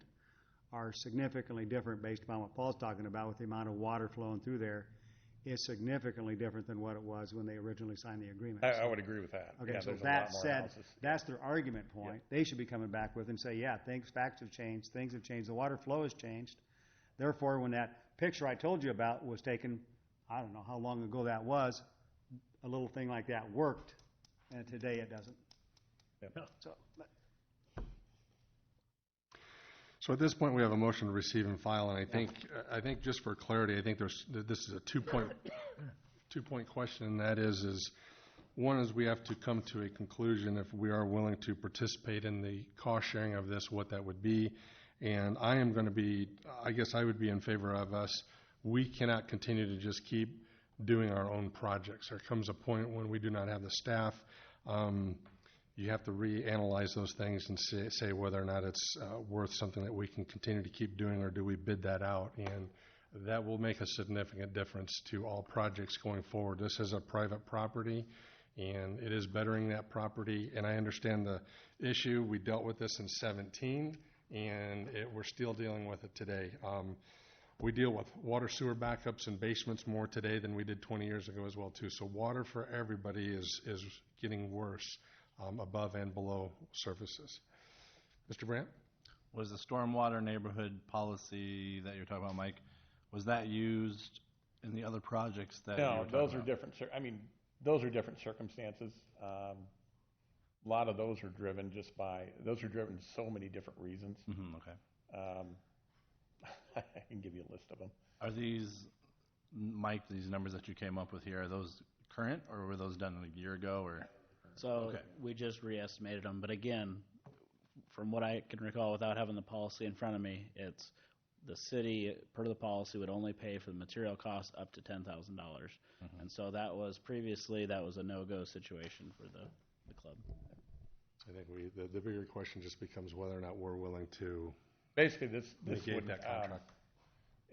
are significantly different based upon what Paul's talking about with the amount of water flowing through there. Is significantly different than what it was when they originally signed the agreement. I would agree with that. Okay, Yeah, so there's a that lot more said, analysis. that's their argument point. They should be coming back with and say, yeah, facts have changed, things have changed, the water flow has changed. Therefore, when that picture I told you about was taken, I don't know how long ago that was, a little thing like that worked, and today it doesn't. Yep. So at this point, we have a motion to receive and file, and I think just for clarity, I think this is a two-point question, and that is one is we have to come to a conclusion if we are willing to participate in the cost sharing of this, what that would be. And I am going to be, I guess I would be in favor of us. We cannot continue to just keep doing our own projects. There comes a point when we do not have the staff. You have to reanalyze those things and say whether or not it's worth something that we can continue to keep doing, or do we bid that out. And that will make a significant difference to all projects going forward. This is a private property, and it is bettering that property. And I understand the issue. We dealt with this in 17, and we're still dealing with it today. We deal with water sewer backups and basements more today than we did 20 years ago as well, too. So water for everybody is getting worse above and below surfaces. Mr. Brandt? Was the stormwater neighborhood policy that you're talking about, Mike, was that used in the other projects that you were No, talking those are about? different, those are different circumstances. A lot of those are driven so many different reasons. Okay. I can give you a list of them. Are these, Mike, these numbers that you came up with here, are those current, or were those done a year ago, or? So Okay. we just re-estimated them, but again, from what I can recall without having the policy in front of me, it's the city, per the policy, would only pay for the material costs up to $10,000. And so that was previously, that was a no-go situation for the club. I think the bigger question just becomes whether or not we're willing to Basically, this negate would, that contract.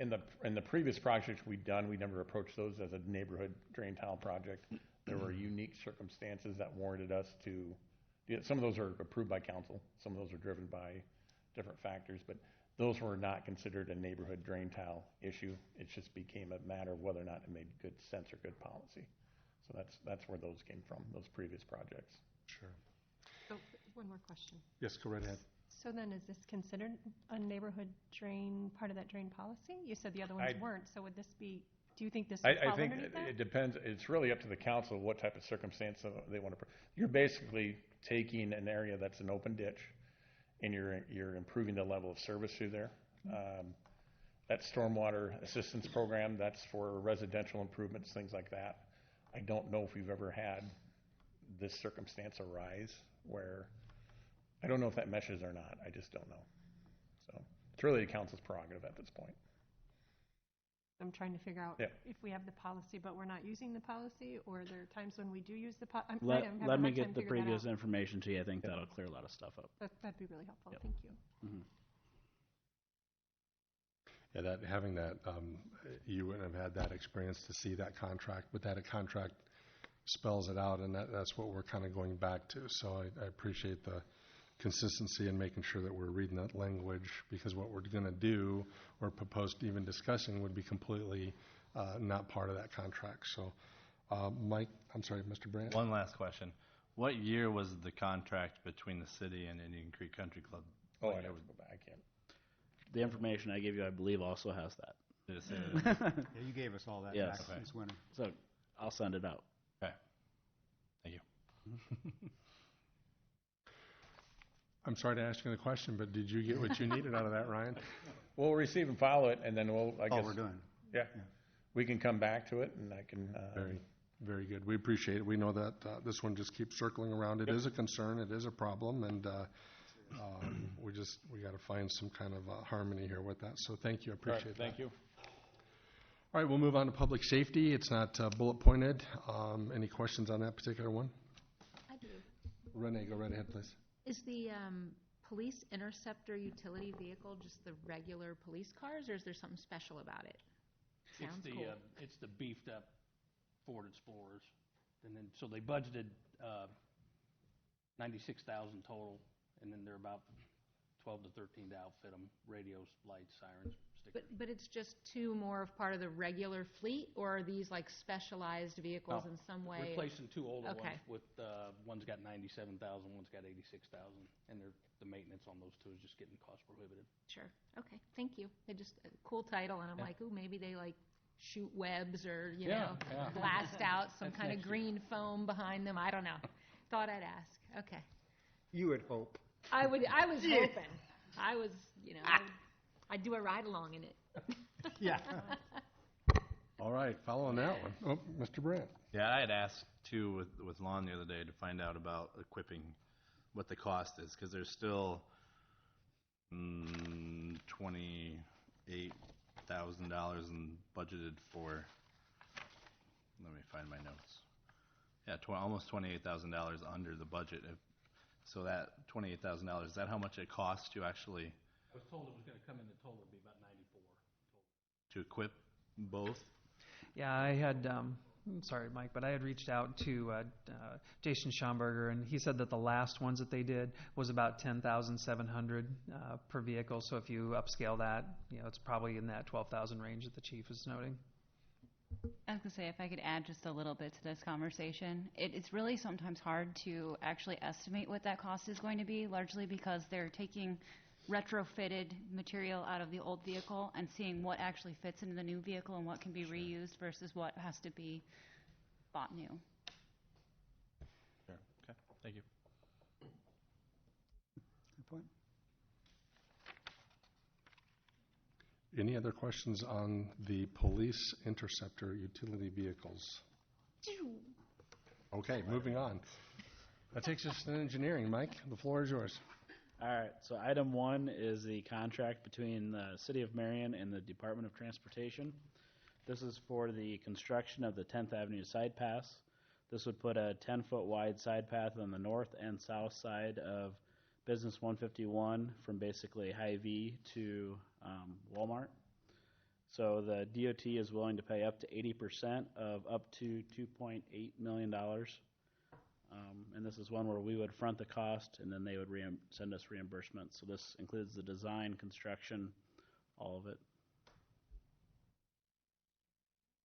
in the previous projects we've done, we never approached those as a neighborhood drain tile project. There were unique circumstances that warranted us to, some of those are approved by council, some of those are driven by different factors, but those were not considered a neighborhood drain tile issue. It just became a matter of whether or not it made good sense or good policy. So that's where those came from, those previous projects. Sure. So, one more question. Yes, go right ahead. So then, is this considered a neighborhood drain, part of that drain policy? You said the other ones weren't, so would this be, do you think this would I fall think underneath that? it depends. It's really up to the council what type of circumstance they want to. You're basically taking an area that's an open ditch, and you're improving the level of service through there. That stormwater assistance program, that's for residential improvements, things like that. I don't know if we've ever had this circumstance arise where, I don't know if that meshes or not. I just don't know. So it's really the council's prerogative at this point. I'm trying to figure out Yeah. if we have the policy, but we're not using the policy, or there are times when we do use the policy. Let me get the previous information to you. I think that'll clear a lot of stuff up. That'd be really helpful. Yep. Thank you. Mhm. Yeah, having that, you wouldn't have had that experience to see that contract, but that contract spells it out, and that's what we're kind of going back to. So I appreciate the consistency and making sure that we're reading that language, because what we're going to do or propose to even discussing would be completely not part of that contract. So, Mike, I'm sorry, Mr. Brandt? One last question. What year was the contract between the city and Indian Creek Country Club? Oh, I'd have to go back. I can't. The information I gave you, I believe, also has that. Did it say that? Yeah, you gave us all that Yes. back Okay. this winter. So I'll send it out. Okay. Thank you. I'm sorry to ask you the question, but did you get what you needed out of that, Ryan? We'll receive and follow it, and then I guess. All we're doing. Yeah. We can come back to it, and I can. Very, very good. We appreciate it. We know that this one just keeps circling around. It is a concern. It is a problem, and we got to find some kind of harmony here with that. So thank you. I All right, appreciate that. thank you. All right, we'll move on to public safety. It's not bullet pointed. Any questions on that particular one? I do. Renee, go right ahead, please. Is the police interceptor utility vehicle just the regular police cars, or is there something special about it? Sounds cool. It's the beefed up Ford Explorers, and then so they budgeted $96,000 total, and then they're about 12 to 13 to outfit them: radios, lights, sirens, stickers. But it's just two more of part of the regular fleet, or are these like specialized vehicles No, in some way? Replacing two older Okay. ones with one's got 97,000, one's got 86,000, and the maintenance on those two is just getting cost prohibitive. Sure. Okay. Thank you. They just a cool title, and I'm like, ooh, maybe they like shoot webs or Yeah. blast out some That's kind of next year. green foam behind them. I don't know. Thought I'd ask. Okay. You would hope. I was hoping. I was, I'd do a ride along in it. Yeah. All right, following that one. Oh, Mr. Brandt. Yeah, I had asked too with Lon the other day to find out about equipping, what the cost is, because there's still $28,000 budgeted for let me find my notes. Yeah, almost $28,000 under the budget. So that $28,000, is that how much it costs to actually, I was told it was gonna come in, the total would be about 94. to equip both? Yeah, I had, sorry, Mike, but I had reached out to Jason Schomburger, and he said that the last ones that they did was about 10,700 per vehicle. So if you upscale that, it's probably in that 12,000 range that the chief is noting. I was going to say, if I could add just a little bit to this conversation, it's really sometimes hard to actually estimate what that cost is going to be, largely because they're taking retrofitted material out of the old vehicle and seeing what actually fits into the new vehicle and what can be reused versus what has to be bought new. Sure. Okay, thank you. Good point. Any other questions on the police interceptor utility vehicles? Okay, moving on. That takes us to engineering. Mike, the floor is yours. All right, so item 1 is the contract between the City of Marion and the Department of Transportation. This is for the construction of the 10th Avenue side pass. This would put a 10-foot wide side path on the north and south side of Business 151 from basically Hy-Vee to Walmart. So the DOT is willing to pay up to 80% of up to $2.8 million. And this is one where we would front the cost, and then they would send us reimbursement. So this includes the design, construction, all of it.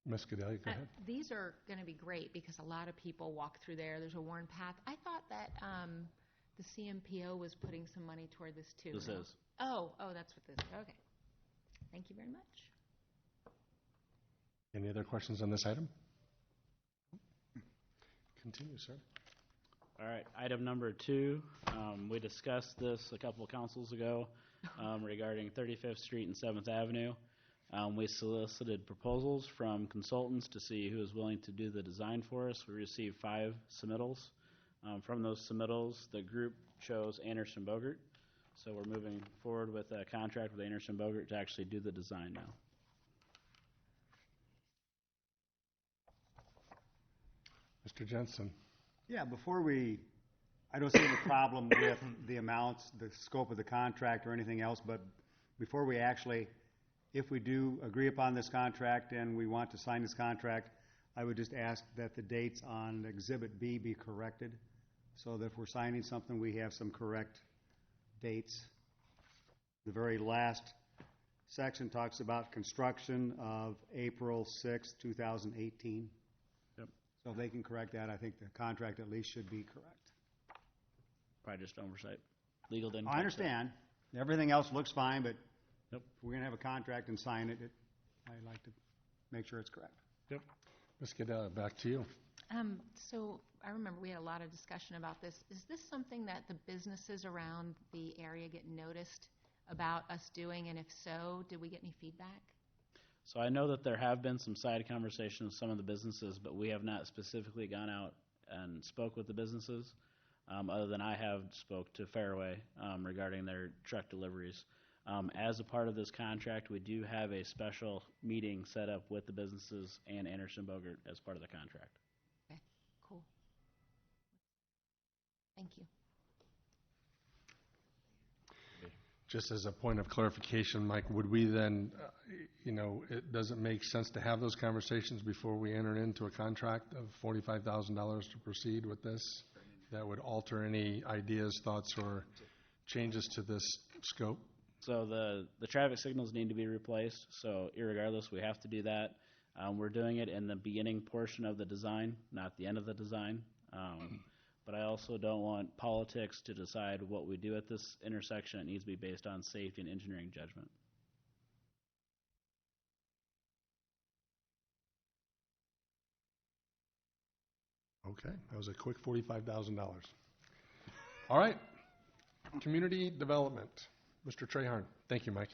Ms. Cadelia, go ahead. These are going to be great because a lot of people walk through there. There's a worn path. I thought that the CMPO was putting some money toward this too. This is. Oh, that's what this is. Okay. Thank you very much. Any other questions on this item? Continue, sir. All right, item number 2, we discussed this a couple of councils ago regarding 35th Street and 7th Avenue. We solicited proposals from consultants to see who is willing to do the design for us. We received 5 submittals. From those submittals, the group chose Anderson Bogert. So we're moving forward with a contract with Anderson Bogert to actually do the design now. Mr. Jensen. Yeah, I don't see any problem with the amounts, the scope of the contract or anything else, but before we actually, if we do agree upon this contract and we want to sign this contract, I would just ask that the dates on Exhibit B be corrected, so that if we're signing something, we have some correct dates. The very last section talks about construction of April 6, 2018. So if they can correct that, I think the contract at least should be correct. Probably just oversight. Legal didn't. I understand. Everything else looks fine, but Yep. if we're going to have a contract and sign it, I'd like to make sure it's correct. Yep. Ms. Cadelia, back to you. So I remember we had a lot of discussion about this. Is this something that the businesses around the area get noticed about us doing? And if so, did we get any feedback? So I know that there have been some side conversations with some of the businesses, but we have not specifically gone out and spoke with the businesses, other than I have spoke to Fairway regarding their truck deliveries. As a part of this contract, we do have a special meeting set up with the businesses and Anderson Bogert as part of the contract. Okay, cool. Thank you. Just as a point of clarification, Mike, would we then, does it make sense to have those conversations before we enter into a contract of $45,000 to proceed with this? That would alter any ideas, thoughts, or changes to this scope? So the traffic signals need to be replaced, so irregardless, we have to do that. We're doing it in the beginning portion of the design, not the end of the design. But I also don't want politics to decide what we do at this intersection. It needs to be based on safety and engineering judgment. Okay, that was a quick $45,000. All right, community development. Mr. Traharn. Thank you, Mike.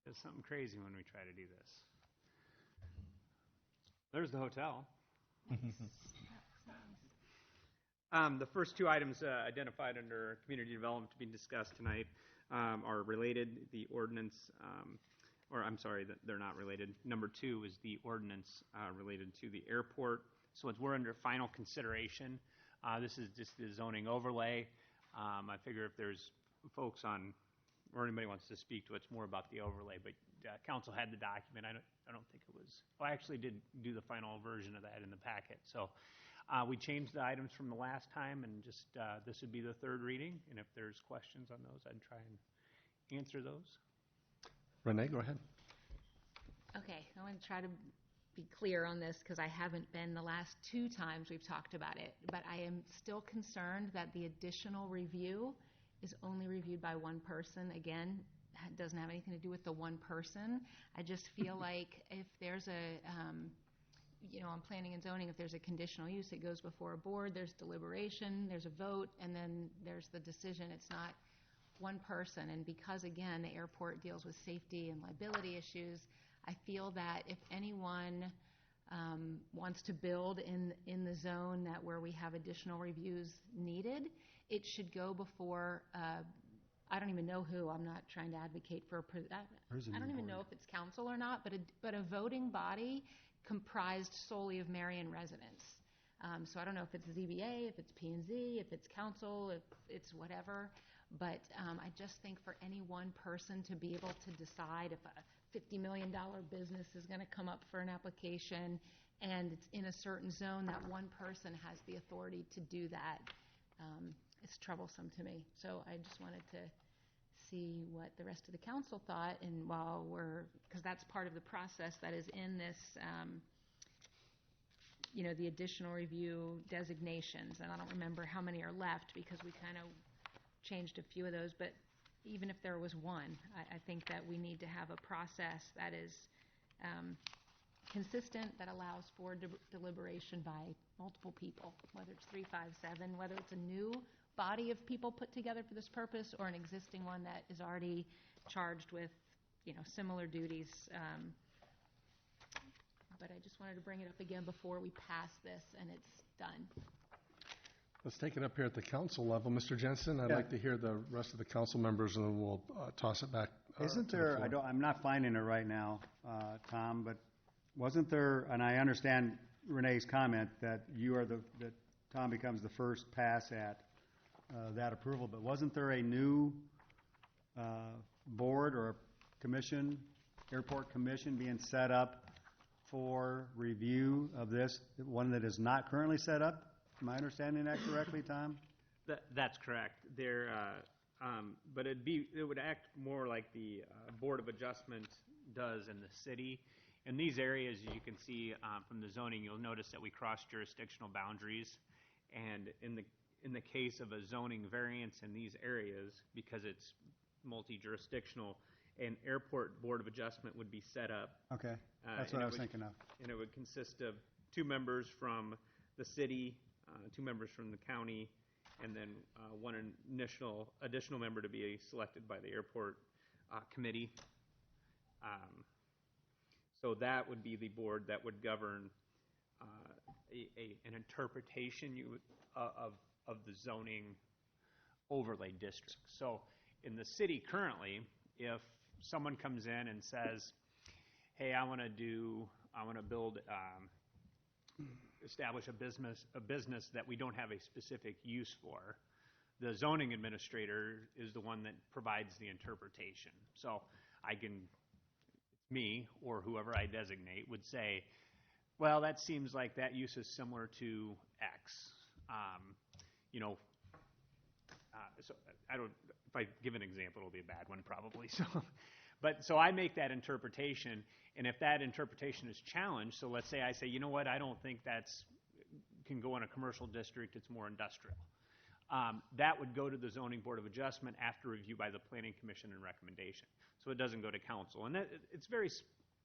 does something crazy when we try to do this. There's the hotel. The first two items identified under community development to be discussed tonight are related. The ordinance, or I'm sorry, they're not related. Number two is the ordinance related to the airport. So we're under final consideration. This is just the zoning overlay. I figure if there's folks on, or anybody wants to speak to it, it's more about the overlay. But council had the document. I don't think it was. Well, I actually did do the final version of that in the packet. So we changed the items from the last time, and just this would be the third reading. And if there's questions on those, I'd try and answer those. Renee, go ahead. Okay, I want to try to be clear on this because I haven't been the last two times we've talked about it, but I am still concerned that the additional review is only reviewed by one person. Again, it doesn't have anything to do with the one person. I just feel like if there's on planning and zoning, if there's a conditional use, it goes before a board, there's deliberation, there's a vote, and then there's the decision. It's not one person. And because, again, the airport deals with safety and liability issues, I feel that if anyone wants to build in the zone that where we have additional reviews needed, it should go before, I don't even know who. I'm not trying to advocate for, I don't even know if it's council or not, but a voting body comprised solely of Marion residents. So I don't know if it's ZBA, if it's P&Z, if it's council, if it's whatever. But I just think for any one person to be able to decide if a $50 million business is going to come up for an application and it's in a certain zone, that one person has the authority to do that. It's troublesome to me. So I just wanted to see what the rest of the council thought, and because that's part of the process that is in this, the additional review designations, and I don't remember how many are left because we kind of changed a few of those, but even if there was one, I think that we need to have a process that is consistent, that allows for deliberation by multiple people, whether it's 3, 5, 7, whether it's a new body of people put together for this purpose or an existing one that is already charged with, similar duties. But I just wanted to bring it up again before we pass this and it's done. Let's take it up here at the council level. Mr. Jensen, I'd like to hear the rest of the council members, and then we'll toss it back. Isn't there, I'm not finding it right now, Tom, but wasn't there, and I understand Renee's comment that that Tom becomes the first pass at that approval, but wasn't there a new board or commission, airport commission being set up for review of this, one that is not currently set up? Am I understanding that correctly, Tom? That's correct. But it would act more like the Board of Adjustment does in the city. In these areas, as you can see from the zoning, you'll notice that we cross jurisdictional boundaries. And in the case of a zoning variance in these areas, because it's multi-jurisdictional, an airport Board of Adjustment would be set up. Okay, that's what I was thinking of. And it would consist of 2 members from the city, 2 members from the county, and then one additional member to be selected by the airport committee. So that would be the board that would govern an interpretation of the zoning overlay district. So in the city currently, if someone comes in and says, hey, I want to build establish a business that we don't have a specific use for, the zoning administrator is the one that provides the interpretation. So me or whoever I designate would say, well, that seems like that use is similar to X. So if I give an example, it'll be a bad one probably. So I make that interpretation, and if that interpretation is challenged, so let's say I say, you know what, I don't think can go in a commercial district, it's more industrial. That would go to the Zoning Board of Adjustment after review by the Planning Commission and recommendation. So it doesn't go to council. And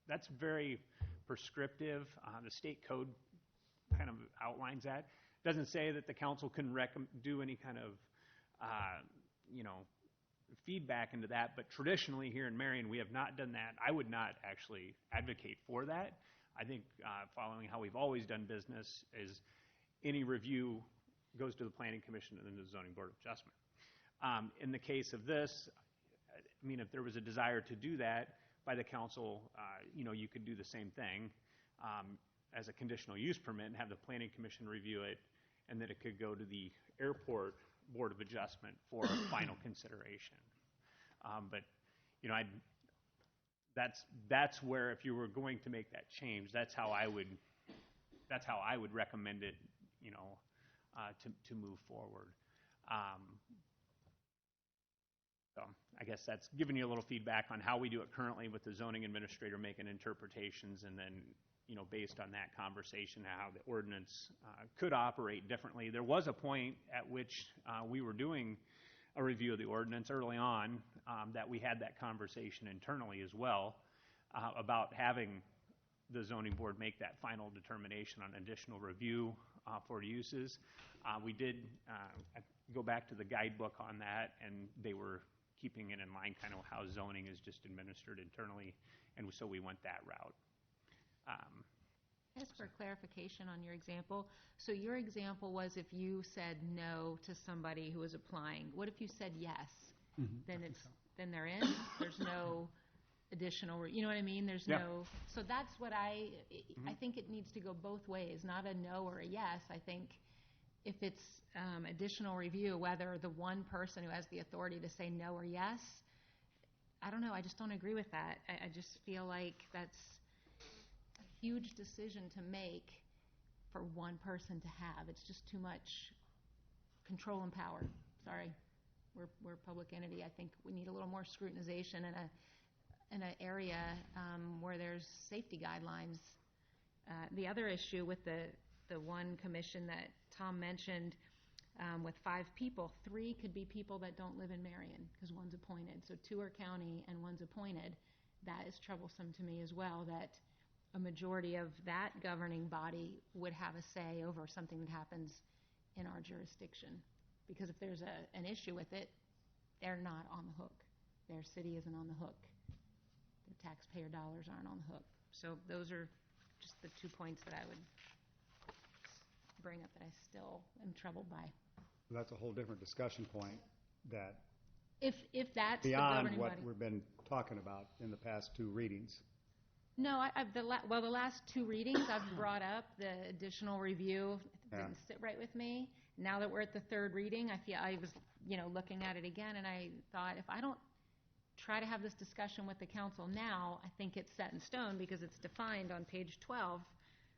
that's very prescriptive. The state code kind of outlines that. It doesn't say that the council can do any kind of, feedback into that, but traditionally here in Marion, we have not done that. I would not actually advocate for that. I think following how we've always done business is any review goes to the Planning Commission and then to the Zoning Board of Adjustment. In the case of this, I mean, if there was a desire to do that by the council, you could do the same thing as a conditional use permit and have the Planning Commission review it, and then it could go to the Airport Board of Adjustment for final consideration. But that's where, if you were going to make that change, that's how I would recommend it, to move forward. So I guess that's giving you a little feedback on how we do it currently with the zoning administrator making interpretations, and then, based on that conversation, how the ordinance could operate differently. There was a point at which we were doing a review of the ordinance early on that we had that conversation internally as well about having the zoning board make that final determination on additional review for uses. We did go back to the guidebook on that, and they were keeping it in line kind of how zoning is just administered internally, and so we went that route. Just for clarification on your example, so your example was if you said no to somebody who was applying. What if you said yes? Then then they're in. There's no additional, you know what I mean? There's no. So that's what I think it needs to go both ways, not a no or a yes. I think if it's additional review, whether the one person who has the authority to say no or yes, I don't know. I just don't agree with that. I just feel like that's a huge decision to make for one person to have. It's just too much control and power. Sorry, we're a public entity. I think we need a little more scrutinization in an area where there's safety guidelines. The other issue with the one commission that Tom mentioned, with 5 people, 3 could be people that don't live in Marion because one's appointed. So 2 are county and one's appointed. That is troublesome to me as well, that a majority of that governing body would have a say over something that happens in our jurisdiction. Because if there's an issue with it, they're not on the hook. Their city isn't on the hook. Their taxpayer dollars aren't on the hook. So those are just the 2 points that I would bring up that I still am troubled by. That's a whole different discussion point that If that's beyond the governing what body. we've been talking about in the past 2 readings. No, the last 2 readings I've brought up the additional review. It didn't sit right with me. Now that we're at the 3rd reading, I was looking at it again, and I thought if I don't try to have this discussion with the council now, I think it's set in stone because it's defined on page 12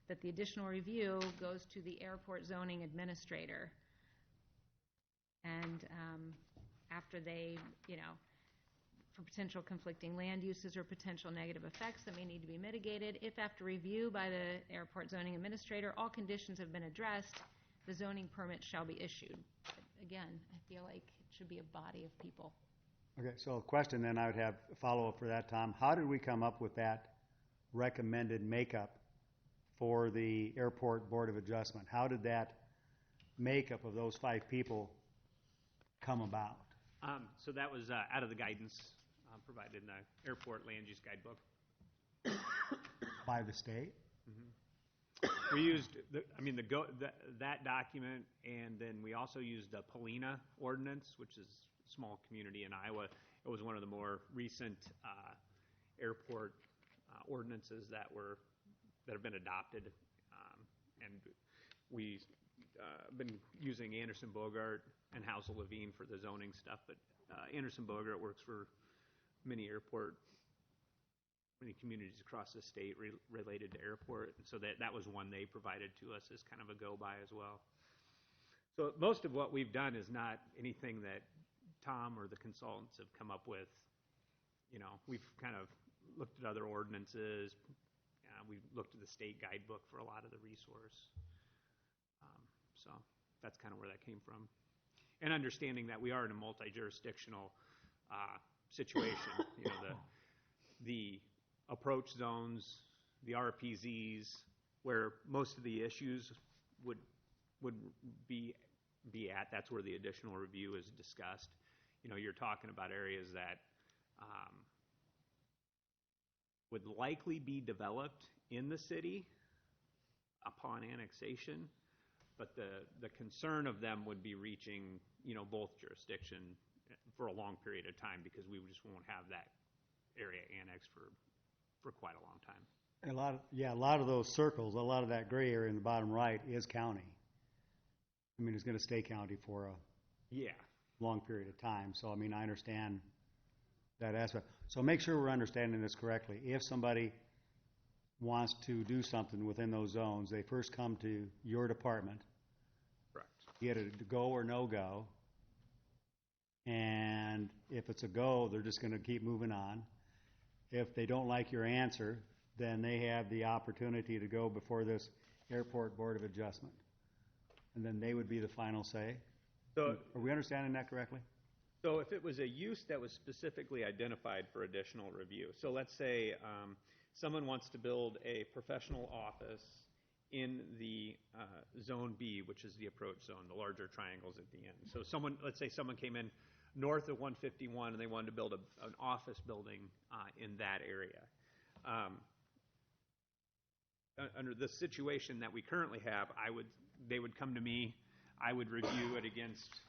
that the additional review goes to the airport zoning administrator. And after they, for potential conflicting land uses or potential negative effects that may need to be mitigated, if after review by the airport zoning administrator, all conditions have been addressed, the zoning permit shall be issued. But again, I feel like it should be a body of people. Okay, so a question then I would have a follow-up for that, Tom. How did we come up with that recommended makeup for the Airport Board of Adjustment? How did that makeup of those 5 people come about? So that was out of the guidance provided in the Airport Land Use Guidebook. By the state? We used that document, and then we also used the Polina ordinance, which is a small community in Iowa. It was one of the more recent airport ordinances that have been adopted, and we been using Anderson Bogart and Housel Levine for the zoning stuff, but Anderson Bogart works for many communities across the state related to airport, and so that was one they provided to us as kind of a go-by as well. So most of what we've done is not anything that Tom or the consultants have come up with. We've kind of looked at other ordinances. We've looked at the state guidebook for a lot of the resource. So that's kind of where that came from. And understanding that we are in a multi-jurisdictional situation. The approach zones, the RPZs, where most of the issues would be at. That's where the additional review is discussed. you're talking about areas that would likely be developed in the city upon annexation, but the concern of them would be reaching, both jurisdiction for a long period of time, because we just won't have that area annexed for quite a long time. A lot of those circles, a lot of that gray area in the bottom right is county. I mean, it's going to stay county for a long period of time. So, I mean, I understand that aspect. So make sure we're understanding this correctly. If somebody wants to do something within those zones, they first come to your department. Correct. Get a go or no go. And if it's a go, they're just going to keep moving on. If they don't like your answer, then they have the opportunity to go before this Airport Board of Adjustment. And then they would be the final say. So, are we understanding that correctly? So if it was a use that was specifically identified for additional review, so let's say someone wants to build a professional office in the Zone B, which is the approach zone, the larger triangles at the end. So let's say someone came in north of 151 and they wanted to build an office building in that area. Under the situation that we currently have, they would come to me. I would review it against,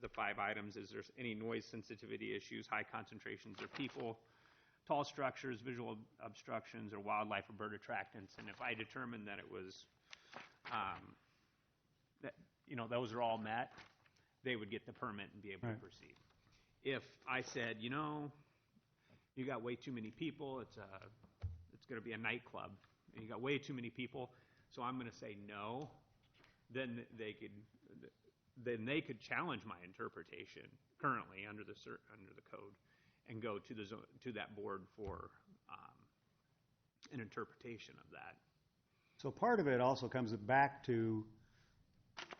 the 5 items. Is there any noise sensitivity issues, high concentrations of people, tall structures, visual obstructions, or wildlife or bird attractants? And if I determined that it was, those are all met, they would get the permit and be able to proceed. If I said, you got way too many people, it's going to be a nightclub, and you got way too many people, so I'm going to say no, then they could challenge my interpretation currently under the code and go to that board for an interpretation of that. So part of it also comes back to,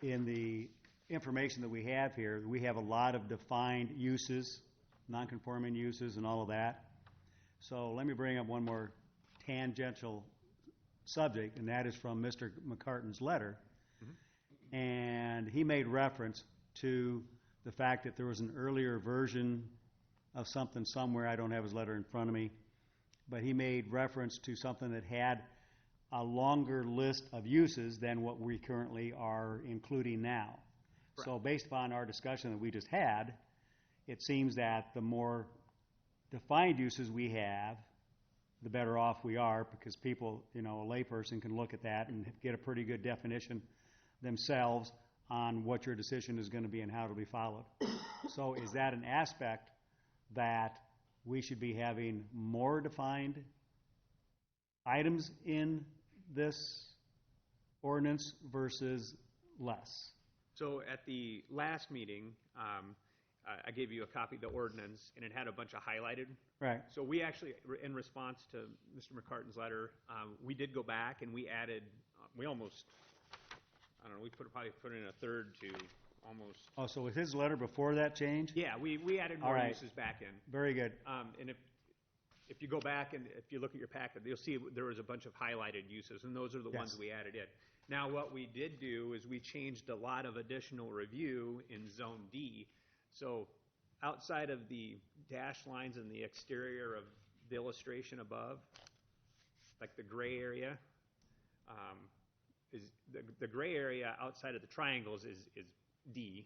in the information that we have here, we have a lot of defined uses, non-conforming uses and all of that. So let me bring up one more tangential subject, and that is from Mr. McCartan's letter. And he made reference to the fact that there was an earlier version of something somewhere. I don't have his letter in front of me, but he made reference to something that had a longer list of uses than what we currently are including now. Right. So based upon our discussion that we just had, it seems that the more defined uses we have, the better off we are, because people, a layperson can look at that and get a pretty good definition themselves on what your decision is going to be and how it will be followed. So is that an aspect that we should be having more defined items in this ordinance versus less? So at the last meeting, I gave you a copy of the ordinance, and it had a bunch of highlighted. Right. So we actually, in response to Mr. McCartan's letter, we did go back and we added, we probably put in a third to almost. Oh, so was his letter before that change? Yeah, we added more uses back in. Very good. And if you go back and if you look at your packet, you'll see there was a bunch of highlighted uses, and those are the ones we added in. Now, what we did do is we changed a lot of additional review in Zone D. So outside of the dashed lines in the exterior of the illustration above, like the gray area, is the gray area outside of the triangles is D,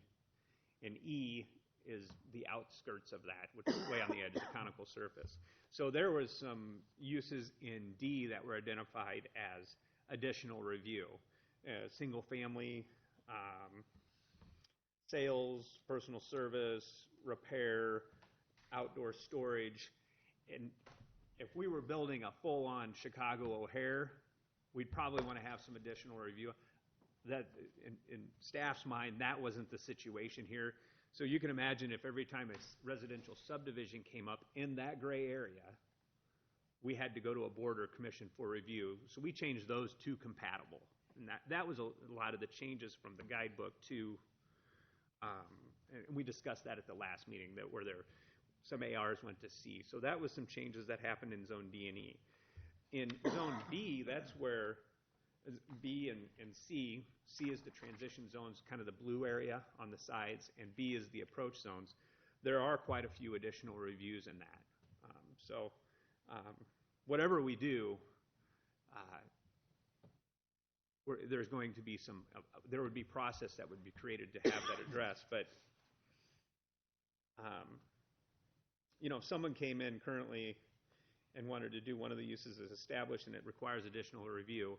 and E is the outskirts of that, which is way on the edge of the conical surface. So there was some uses in D that were identified as additional review. Single family, sales, personal service, repair, outdoor storage. And if we were building a full-on Chicago O'Hare, we'd probably want to have some additional review. That, in staff's mind, that wasn't the situation here. So you can imagine if every time a residential subdivision came up in that gray area, we had to go to a board or commission for review. So we changed those to compatible. And that was a lot of the changes from the guidebook to, and we discussed that at the last meeting, that where some ARs went to C. So that was some changes that happened in Zone D and E. In Zone B, that's where B and C is the transition zones, kind of the blue area on the sides, and B is the approach zones. there are quite a few additional reviews in that. So whatever we do, there's going to be there would be process that would be created to have that addressed. But if someone came in currently and wanted to do one of the uses as established and it requires additional review,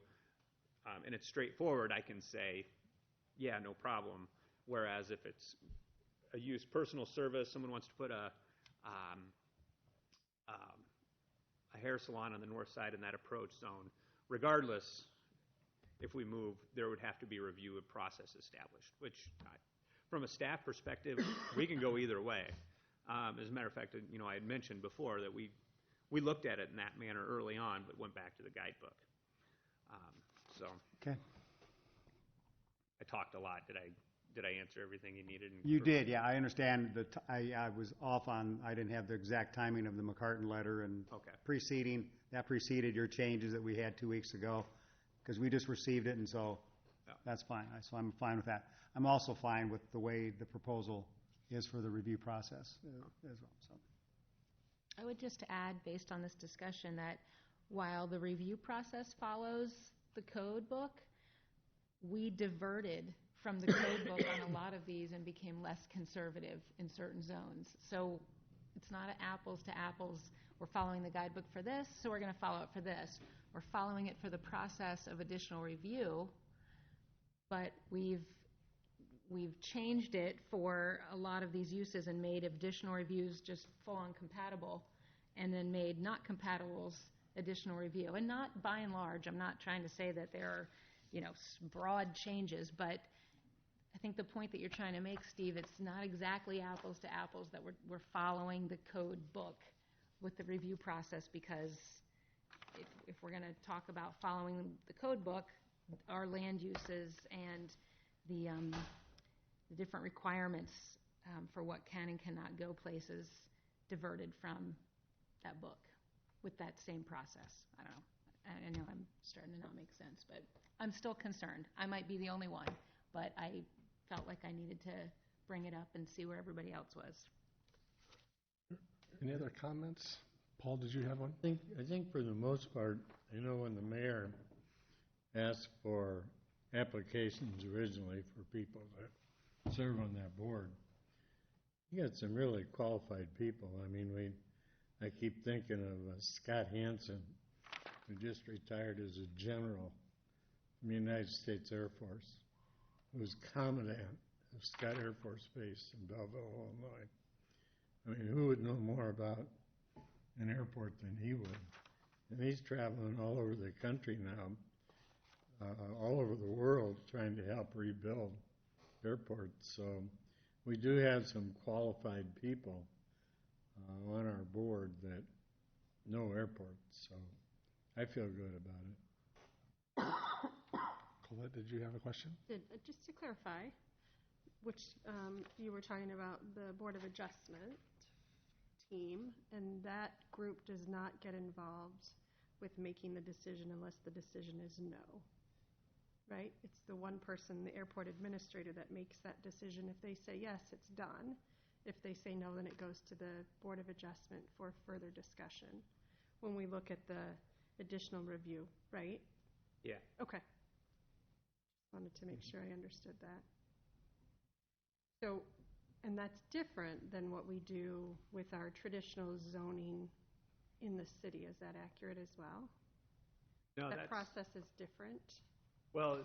and it's straightforward, I can say, yeah, no problem. Whereas if it's a use, personal service, someone wants to put a hair salon on the north side in that approach zone, regardless, if we move, there would have to be a review of process established, which from a staff perspective, we can go either way. As a matter of fact, I had mentioned before that we looked at it in that manner early on, but went back to the guidebook. Okay. I talked a lot. Did I answer everything you needed? You did, yeah. I understand that I was off on, I didn't have the exact timing of the McCartan letter and Okay. that preceded your changes that we had 2 weeks ago, because we just received it, and so that's fine. So I'm fine with that. I'm also fine with the way the proposal is for the review process as well. So. I would just add, based on this discussion, that while the review process follows the code book, we diverted from the code book on a lot of these and became less conservative in certain zones. So it's not apples to apples. We're following the guidebook for this, so we're going to follow it for this. We're following it for the process of additional review, but we've changed it for a lot of these uses and made additional reviews just full-on compatible, and then made not compatibles additional review. And not by and large, I'm not trying to say that there are, broad changes, but I think the point that you're trying to make, Steve, it's not exactly apples to apples, that we're following the code book with the review process, because if we're going to talk about following the code book, our land uses and the different requirements for what can and cannot go places diverted from that book with that same process. I don't know. I know I'm starting to not make sense, but I'm still concerned. I might be the only one, but I felt like I needed to bring it up and see where everybody else was. Any other comments? Paul, did you have one? I think for the most part, when the mayor asked for applications originally for people that serve on that board, you got some really qualified people. I keep thinking of Scott Hansen, who just retired as a general from the United States Air Force, who was commandant of Scott Air Force Base in Belleville, Illinois. Who would know more about an airport than he would? And he's traveling all over the country now, all over the world, trying to help rebuild airports. So we do have some qualified people on our board that know airports. So I feel good about it. Colette, did you have a question? Just to clarify, which you were talking about the Board of Adjustment team, and that group does not get involved with making the decision unless the decision is no, right? It's the one person, the airport administrator, that makes that decision. If they say yes, it's done. If they say no, then it goes to the Board of Adjustment for further discussion when we look at the additional review, right? Yeah. Okay. Wanted to make sure I understood that. So, and that's different than what we do with our traditional zoning in the city. Is that accurate as well? No, that process is different? Well,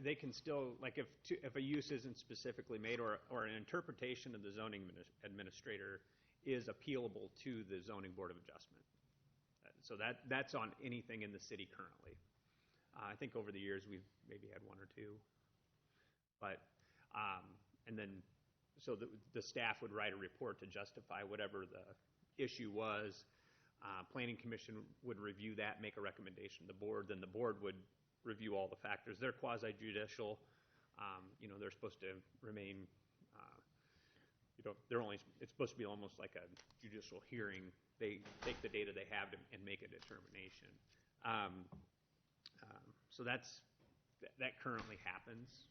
they can still, like if a use isn't specifically made or an interpretation of the zoning administrator is appealable to the zoning board of adjustment. So that's on anything in the city currently. I think over the years we've maybe had one or two. But, and then, so the staff would write a report to justify whatever the issue was. Planning Commission would review that, make a recommendation to the board, then the board would review all the factors. They're quasi-judicial. They're supposed to remain, it's supposed to be almost like a judicial hearing. They take the data they have and make a determination. So that currently happens.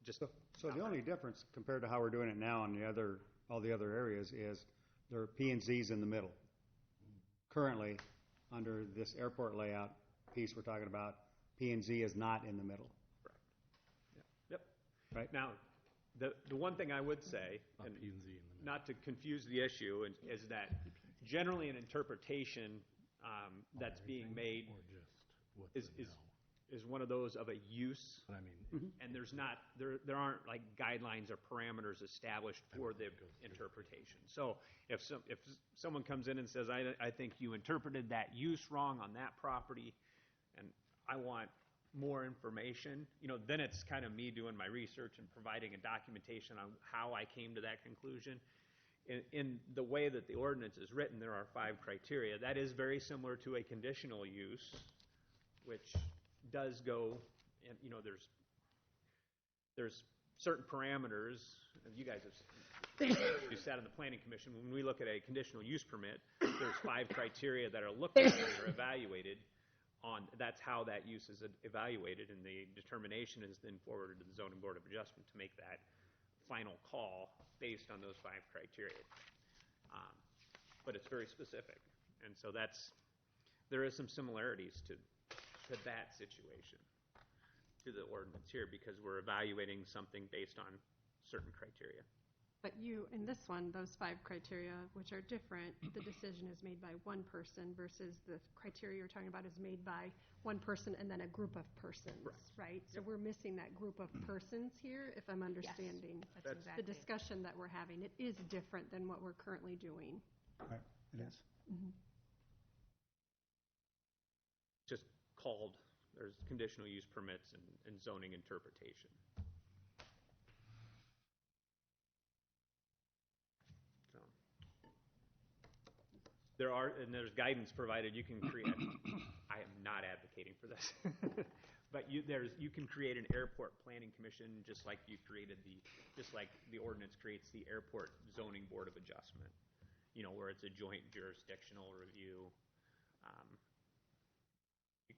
just. So the only difference compared to how we're doing it now on all the other areas is there are P and Zs in the middle. Currently, under this airport layout piece we're talking about, P and Z is not in the middle. Yep. Right. Now, the one thing I would say, and not to confuse the issue, is that generally an interpretation that's being made is one of those of a use, and there aren't like guidelines or parameters established for the interpretation. So if someone comes in and says, I think you interpreted that use wrong on that property, and I want more information, then it's kind of me doing my research and providing a documentation on how I came to that conclusion. In the way that the ordinance is written, there are 5 criteria. That is very similar to a conditional use, which does go, and there's certain parameters. You guys you sat on the planning commission. When we look at a conditional use permit, there's 5 criteria that are looked at and are evaluated on. That's how that use is evaluated, and the determination is then forwarded to the zoning board of adjustment to make that final call based on those 5 criteria. But it's very specific, and so there is some similarities to that situation, to the ordinance here, because we're evaluating something based on certain criteria. But in this one, those 5 criteria, which are different, the decision is made by one person versus the criteria you're talking about is made by one person and then a group of persons, right? So we're missing that group of persons here, if I'm understanding. Yes, that's exactly the discussion that we're having. It is different than what we're currently doing. Right, it is. Just called, there's conditional use permits and zoning interpretation. So there's guidance provided. You can create. I am not advocating for this, but you can create an airport planning commission just like the ordinance creates the airport zoning board of adjustment. Where it's a joint jurisdictional review.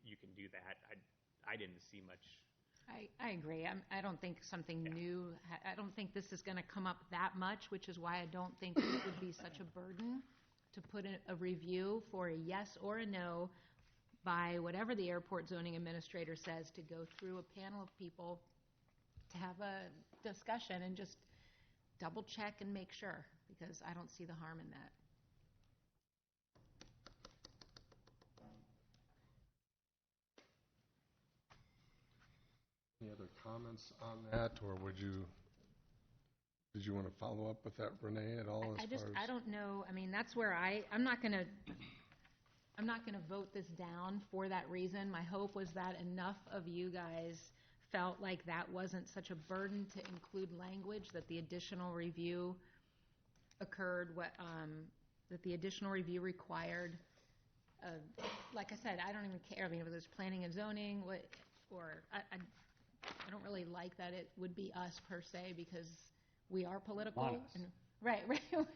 You can do that. I didn't see much. I agree. I don't think something new, I don't think this is going to come up that much, which is why I don't think it would be such a burden to put in a review for a yes or a no by whatever the airport zoning administrator says, to go through a panel of people to have a discussion and just double check and make sure, because I don't see the harm in that. Any other comments on that, or did you want to follow up with that, Renee, at all? I don't know. I mean, that's where I'm not going to vote this down for that reason. My hope was that enough of you guys felt like that wasn't such a burden to include language, that the additional review occurred, that the additional review required. Like I said, I don't even care. I mean, if it was planning and zoning, I don't really like that it would be us per se, because we are political. Right. I don't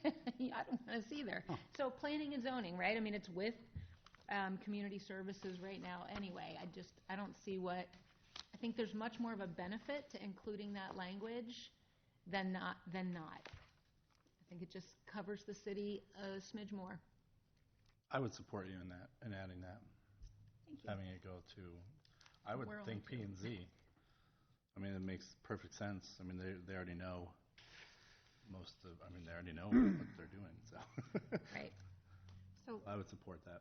want us either. So planning and zoning, right? I mean, it's with community services right now anyway. I don't see I think there's much more of a benefit to including that language than not. I think it just covers the city a smidge more. I would support you in that, in adding that. Thank you. Having it go to, I would think P and Z. I mean, it makes perfect sense. I mean, they already know they already know what they're doing, so. Right. So I would support that.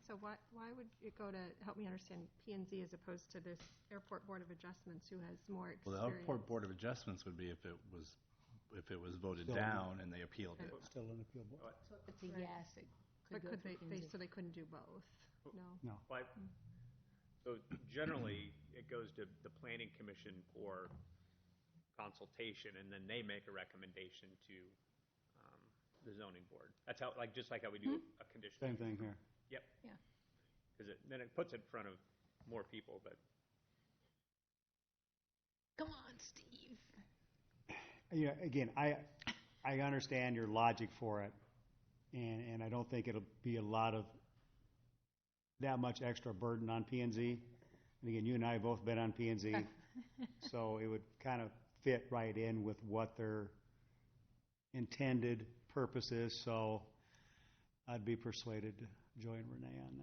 So why would it go to, help me understand, P&Z as opposed to this Airport Board of Adjustments who has more experience? Well, the Airport Board of Adjustments would be if it was voted down and they appealed it. Still an appeal board. So if it's a yes, it But could go could to they, P&Z. so they couldn't do both? No? No. So generally, it goes to the planning commission for consultation, and then they make a recommendation to the zoning board. That's how, just like how we do a conditional. Same thing here. Yep. Yeah. Because then it puts it in front of more people, but. Come on, Steve. Yeah, again, I understand your logic for it, and I don't think it'll be that much extra burden on P&Z. And again, you and I have both been on P&Z. So it would kind of fit right in with what their intended purpose is, so I'd be persuaded to join Renee on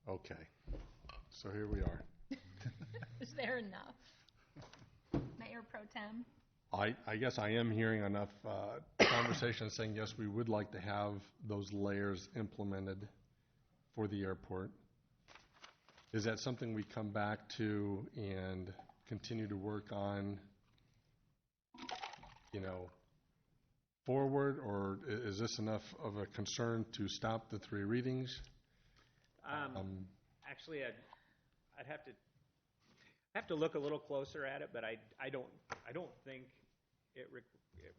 that. Okay, so here we are. Is there enough? Mayor Pro Tem? I guess I am hearing enough conversation saying, yes, we would like to have those layers implemented for the airport. Is that something we come back to and continue to work on, forward, or is this enough of a concern to stop the 3 readings? Actually, I'd have to look a little closer at it, but I don't think it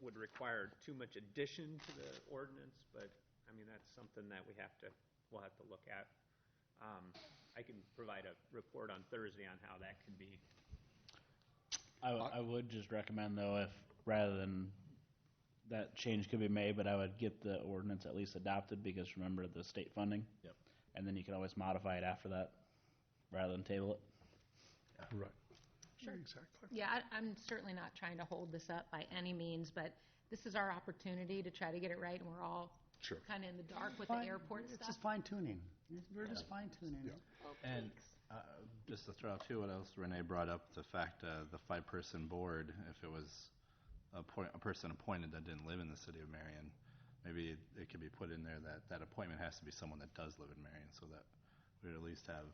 would require too much addition to the ordinance, but I mean, that's something that we'll have to look at. I can provide a report on Thursday on how that could be. I would just recommend, though, if rather than that change could be made, but I would get the ordinance at least adopted, because remember the state funding. Yep. And then you can always modify it after that, rather than table it. Right. Sure. Exactly. Yeah, I'm certainly not trying to hold this up by any means, but this is our opportunity to try to get it right, and we're all Sure. kind of in the dark with the airport It's stuff. just fine tuning. We're just fine tuning. Yeah. And just to throw out too, what else Renee brought up, the fact the 5-person board, if it was a person appointed that didn't live in the city of Marion, maybe it could be put in there that that appointment has to be someone that does live in Marion, so that we would at least have.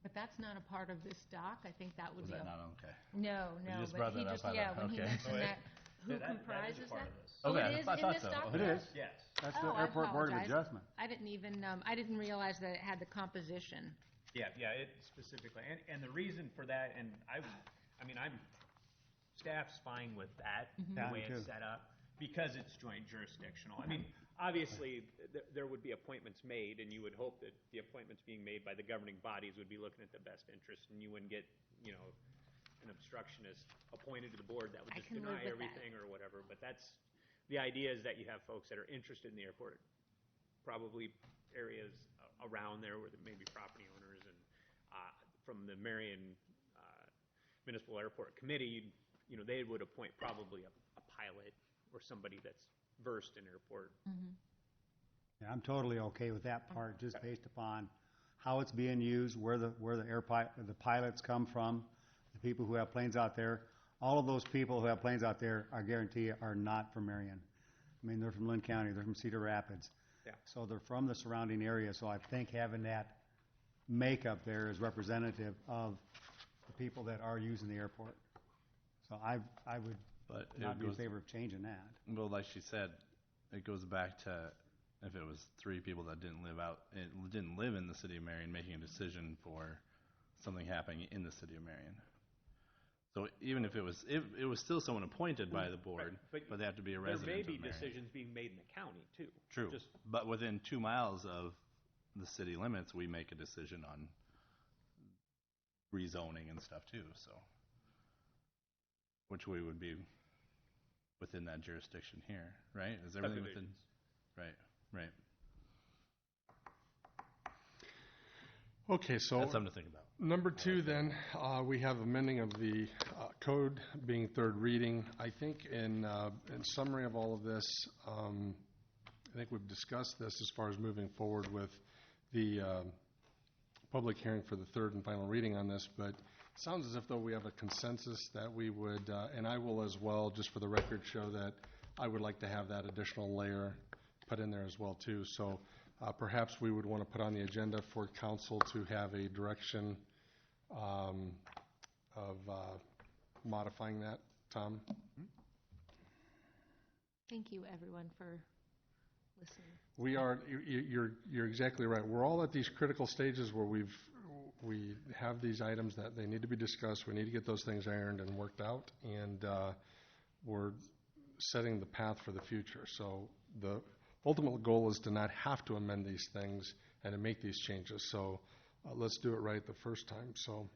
But that's not a part of this doc. I think that would Was be. that not okay? No, You no, just but brought he that just, up, I yeah, thought, when he okay. mentioned that, who That is comprises a part that? of this. Oh, Okay, it is I in thought this so. doc? It Okay. is. Yes. That's Oh, the I Airport Board of apologize. Adjustment. I didn't even, I didn't realize that it had the composition. Yeah, it specifically, and the reason for that, and staff's fine with that, Yeah, the way me too. it's set up, because it's joint jurisdictional. I mean, obviously, there would be appointments made, and you would hope that the appointments being made by the governing bodies would be looking at the best interest, and you wouldn't get, an obstructionist appointed to the board that would I just can live deny with that. everything or whatever. But the idea is that you have folks that are interested in the airport, probably areas around there where there may be property owners, and from the Marion Municipal Airport Committee, they would appoint probably a pilot or somebody that's versed in airport. Yeah, I'm totally okay with that part, just based upon how it's being used, where the the pilots come from, the people who have planes out there. All of those people who have planes out there, I guarantee you, are not from Marion. I mean, they're from Lynn County, they're from Cedar Rapids. Yeah. So they're from the surrounding area, so I think having that makeup there is representative of the people that are using the airport. So I would But not it be in goes, favor of changing that. well, like she said, it goes back to if it was 3 people that didn't live in the city of Marion making a decision for something happening in the city of Marion. So even if it was still someone appointed by the board, Right, but they have to be a There resident may of be Marion. decisions being made in the county, too. True, Just but within 2 miles of the city limits, we make a decision on rezoning and stuff too, so. Which we would be within that jurisdiction here, right? Is everything within? Right. Okay, so That's something to think about. number 2 then, we have amending of the code being 3rd reading. I think in summary of all of this, I think we've discussed this as far as moving forward with the public hearing for the 3rd and final reading on this, but it sounds as if though we have a consensus that we would, and I will as well, just for the record, show that I would like to have that additional layer put in there as well too. So perhaps we would want to put on the agenda for council to have a direction of modifying that. Tom? Thank you, everyone, for listening. We are, you're exactly right. We're all at these critical stages where we have these items that they need to be discussed. We need to get those things ironed and worked out, and we're setting the path for the future. So the ultimate goal is to not have to amend these things and to make these changes. So let's do it right the first time. So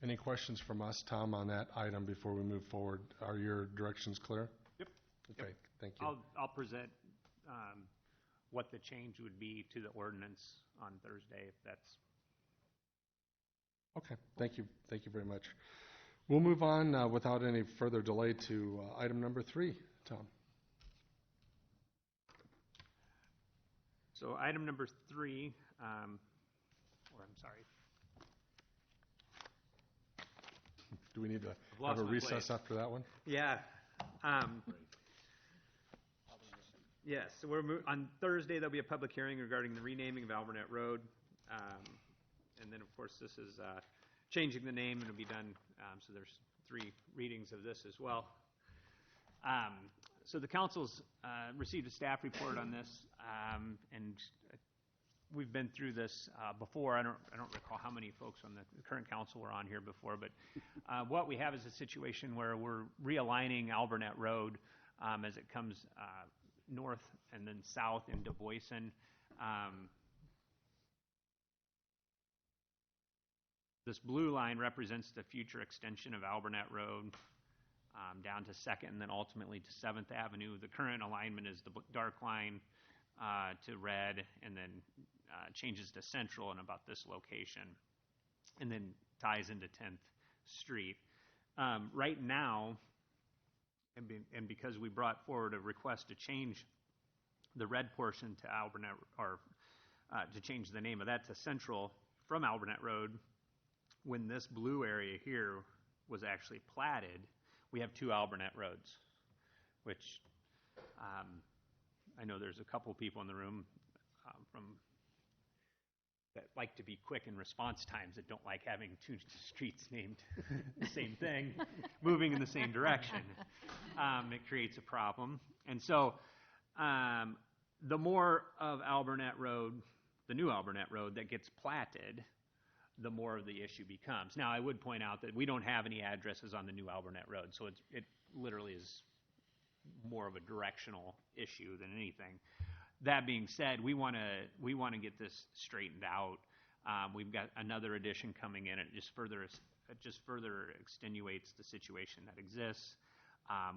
any questions from us, Tom, on that item before we move forward? Are your directions clear? Yep. Okay, thank you. I'll present what the change would be to the ordinance on Thursday, if that's Okay, thank you very much. We'll move on without any further delay to item number 3, Tom. So item number 3, or I'm sorry. Do we need to I've lost have a my recess place. after that one? Yeah. Yes, so on Thursday, there'll be a public hearing regarding the renaming of Albernet Road. And then, of course, this is changing the name, and it'll be done, so there's 3 readings of this as well. So the council's received a staff report on this, and we've been through this before. I don't recall how many folks on the current council were on here before, but what we have is a situation where we're realigning Albernet Road as it comes north and then south into Boyson. This blue line represents the future extension of Albernet Road down to 2nd and then ultimately to 7th Avenue. The current alignment is the dark line to red and then changes to Central and about this location and then ties into 10th Street. Right now, and because we brought forward a request to change the red portion to Albernet, or to change the name of that to Central from Albernet Road, when this blue area here was actually platted, we have 2 Albernet roads, which I know there's a couple people in the room that like to be quick in response times, that don't like having 2 streets named the same thing, moving in the same direction. It creates a problem. And so the more of Albernet Road, the new Albernet Road, that gets platted, the more of the issue becomes. Now, I would point out that we don't have any addresses on the new Albernet Road, so it literally is more of a directional issue than anything. That being said, we want to get this straightened out. We've got another addition coming in. It just further extenuates the situation that exists.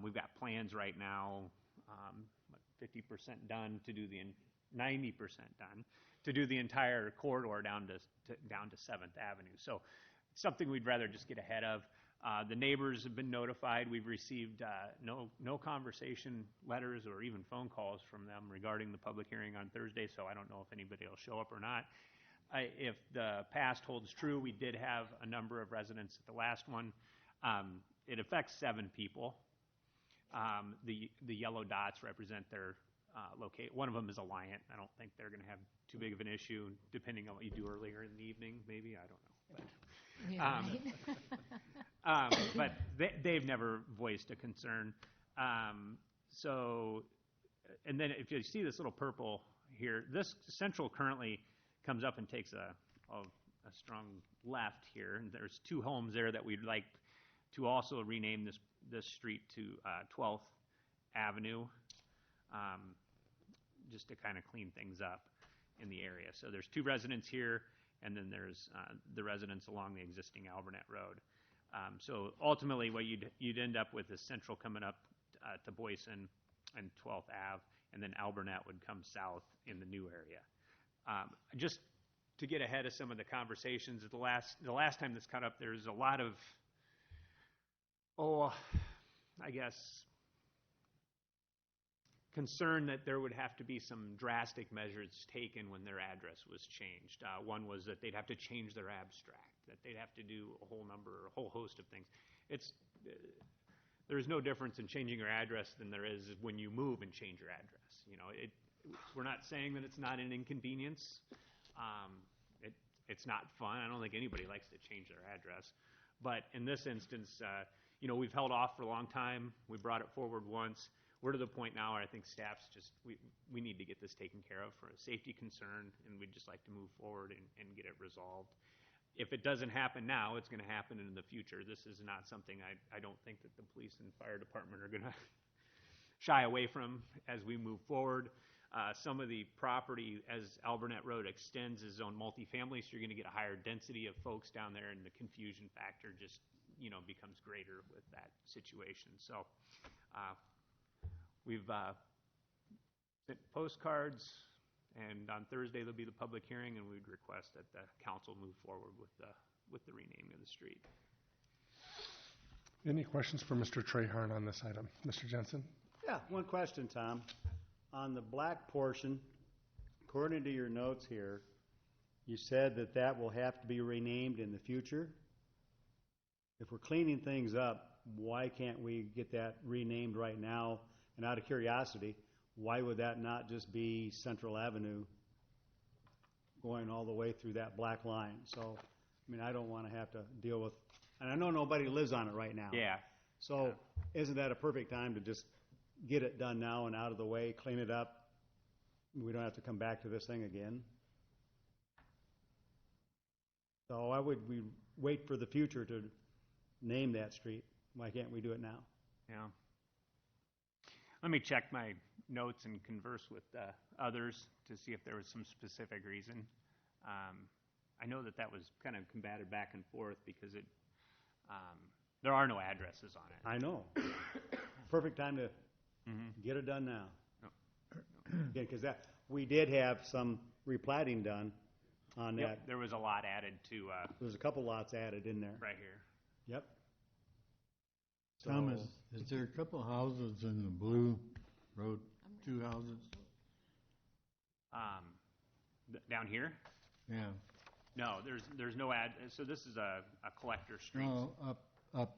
We've got plans right now, 50% done to do 90% done to do the entire corridor down to 7th Avenue. So it's something we'd rather just get ahead of. The neighbors have been notified. We've received no conversation letters or even phone calls from them regarding the public hearing on Thursday, so I don't know if anybody will show up or not. If the past holds true, we did have a number of residents at the last one. It affects 7 people. The yellow dots represent their one of them is a Alliant. I don't think they're going to have too big of an issue, depending on what you do earlier in the evening, maybe. I don't know. But they've never voiced a concern. So, and then if you see this little purple here, this Central currently comes up and takes a strong left here, and there's 2 homes there that we'd like to also rename this street to 12th Avenue, just to kind of clean things up in the area. So there's 2 residents here, and then there's the residents along the existing Albernet Road. So ultimately, what you'd end up with is Central coming up to Boyson and 12th Ave, and then Albernet would come south in the new area. Just to get ahead of some of the conversations, the last time this cut up, there's a lot of, I guess, concern that there would have to be some drastic measures taken when their address was changed. One was that they'd have to change their abstract, that they'd have to do a whole host of things. There's no difference in changing your address than there is when you move and change your address. You know, we're not saying that it's not an inconvenience. It's not fun. I don't think anybody likes to change their address. But in this instance, we've held off for a long time. We brought it forward once. We're to the point now where I think staff's we need to get this taken care of for a safety concern, and we'd just like to move forward and get it resolved. If it doesn't happen now, it's going to happen in the future. This is not something I don't think that the police and fire department are going to shy away from as we move forward. Some of the property, as Albernet Road extends, is zoned multifamily, so you're going to get a higher density of folks down there, and the confusion factor just becomes greater with that situation. So we've sent postcards, and on Thursday there'll be the public hearing, and we'd request that the council move forward with with the renaming of the street. Any questions for Mr. Traharn on this item? Mr. Jensen? Yeah, one question, Tom. On the black portion, according to your notes here, you said that that will have to be renamed in the future. If we're cleaning things up, why can't we get that renamed right now? And out of curiosity, why would that not just be Central Avenue going all the way through that black line? So, I mean, I don't want to have to deal with, and I know nobody lives on it right now. Yeah. So, isn't that a perfect time to just get it done now and out of the way, clean it up? We don't have to come back to this thing again. So why would we wait for the future to name that street? Why can't we do it now? Yeah. Let me check my notes and converse with others to see if there was some specific reason. I know that was kind of combated back and forth because there are no addresses on it. I know. Perfect time to get it done now. Because we did have some replatting done on Yep, that. there was a lot added to There's a couple lots added in there. right here. Yep. Tom, is there a couple of houses in the blue road, 2 houses? Down here? Yeah. No, there's no so this is a collector street. No, up. Up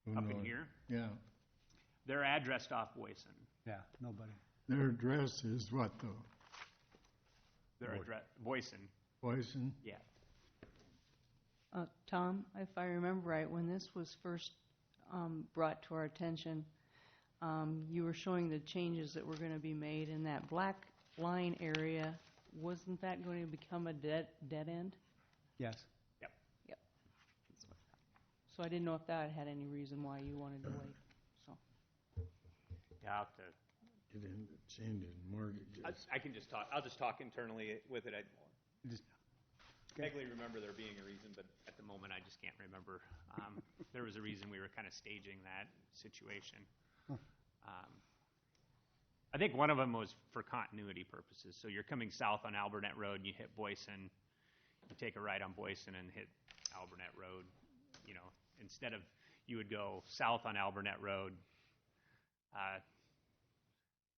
in north. here? Yeah. They're addressed off Boyson. Yeah, nobody. Their address is what, though? Their address, Boyson. Boyson? Yeah. Tom, if I remember right, when this was first brought to our attention, you were showing the changes that were going to be made in that black line area. Wasn't that going to become a dead end? Yes. Yep. Yep. So I didn't know if that had any reason why you wanted to wait. So. Yeah, I'll have to. Get into changing mortgages. I can just talk. I'll just talk internally with it. I vaguely remember there being a reason, but at the moment I just can't remember. There was a reason we were kind of staging that situation. I think one of them was for continuity purposes. So you're coming south on Albernet Road and you hit Boyson, you take a right on Boyson and hit Albernet Road. You know, instead of you would go south on Albernet Road,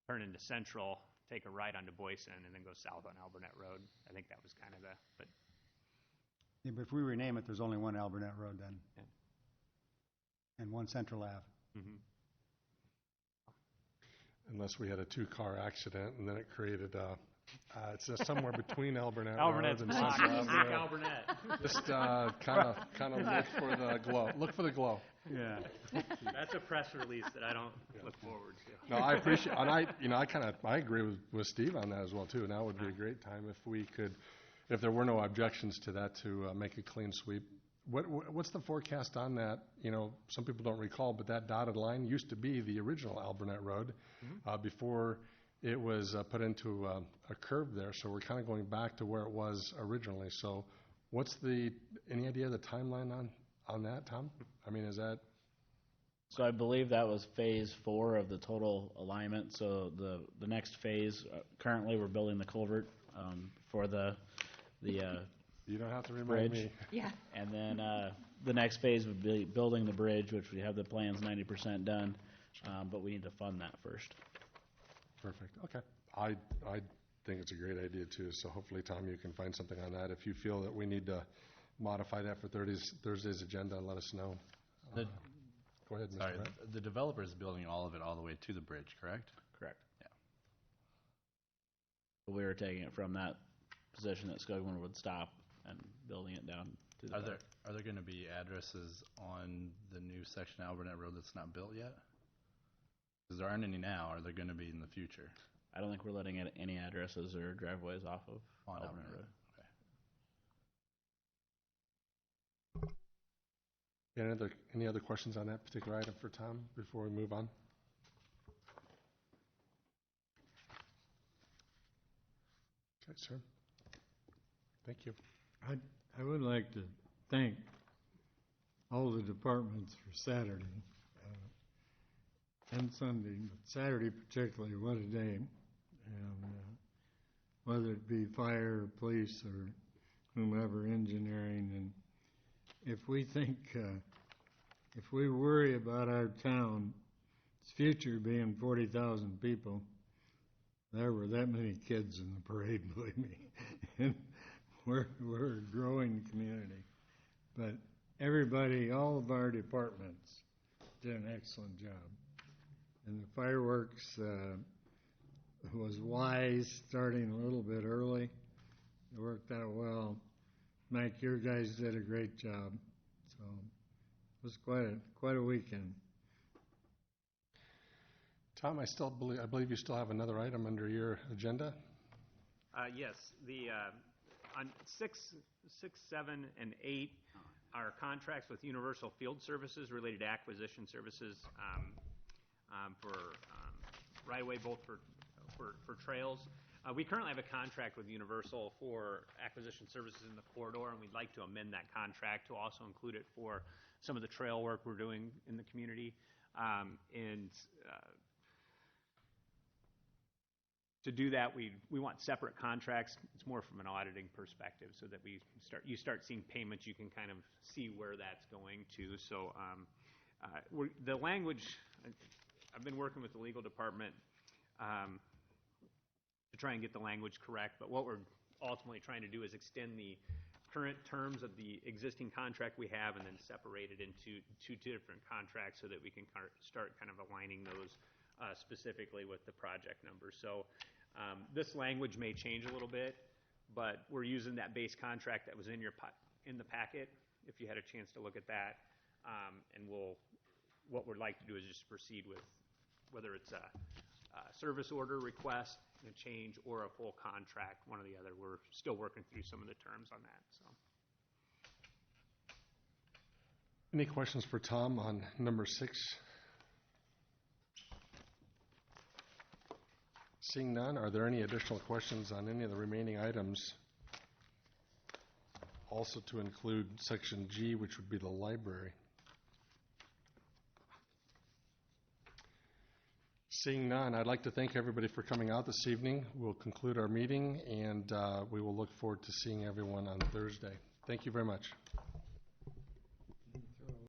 turn into Central, take a right onto Boyson, and then go south on Albernet Road. I think that was kind of but. Yeah, but if we rename it, there's only one Albernet Road then. Yeah. And one Central Ave. Mm-hmm. Unless we had a 2-car accident and then it created it's just somewhere between Albernet Albernet's Road and blocked. Central Stick Avenue. Albernette. Just kind of look for the glow. Look for the glow. Yeah. That's a press release that I don't look forward to. No, I appreciate, and I agree with Steve on that as well too. Now would be a great time if we could, if there were no objections to that, to make a clean sweep. What's the forecast on that? You know, some people don't recall, but that dotted line used to be the original Albernet Road before it was put into a curve there. So we're kind of going back to where it was originally. So what's any idea of the timeline on that, Tom? I mean, is that? So I believe that was phase 4 of the total alignment. So the next phase, currently we're building the culvert for the You don't have to remind bridge. me. Yeah. And then the next phase would be building the bridge, which we have the plans 90% done, but we need to fund that first. Perfect. Okay. I think it's a great idea too. So hopefully, Tom, you can find something on that. If you feel that we need to modify that for Thursday's agenda, let us know. Go ahead, Mr. Sorry, Brett. the developer is building all of it all the way to the bridge, correct? Correct. Yeah. We were taking it from that position that Skogman would stop and building it down to the back. Are there going to be addresses on the new section of Albernet Road that's not built yet? Because there aren't any now. Are there going to be in the future? I don't think we're letting any addresses or driveways off of On Albernet Albernet. Road. Any other questions on that particular item for Tom before we move on? Okay, sir. Thank you. I would like to thank all the departments for Saturday and Sunday, but Saturday particularly, what a day. And whether it be fire, police, or whomever, engineering, and if we think, if we worry about our town's future being 40,000 people, there were that many kids in the parade, believe me. And we're a growing community. But everybody, all of our departments did an excellent job. And the fireworks was wise, starting a little bit early. It worked out well. Mike, your guys did a great job. So it was quite a weekend. Tom, I believe you still have another item under your agenda. Yes, on 6, 7, and 8 are contracts with Universal Field Services related to acquisition services for right-of-way, both for trails. We currently have a contract with Universal for acquisition services in the corridor, and we'd like to amend that contract to also include it for some of the trail work we're doing in the community. To do that, we want separate contracts. It's more from an auditing perspective, so that you start seeing payments, you can kind of see where that's going to. So the language, I've been working with the legal department to try and get the language correct, but what we're ultimately trying to do is extend the current terms of the existing contract we have and then separate it into two different contracts so that we can start kind of aligning those specifically with the project numbers. So this language may change a little bit, but we're using that base contract that was in the packet, if you had a chance to look at that. And what we'd like to do is just proceed with whether it's a service order request, a change, or a full contract, one or the other. We're still working through some of the terms on that. So. Any questions for Tom on number 6? Seeing none, are there any additional questions on any of the remaining items? Also to include section G, which would be the library. Seeing none, I'd like to thank everybody for coming out this evening. We'll conclude our meeting, and we will look forward to seeing everyone on Thursday. Thank you very much.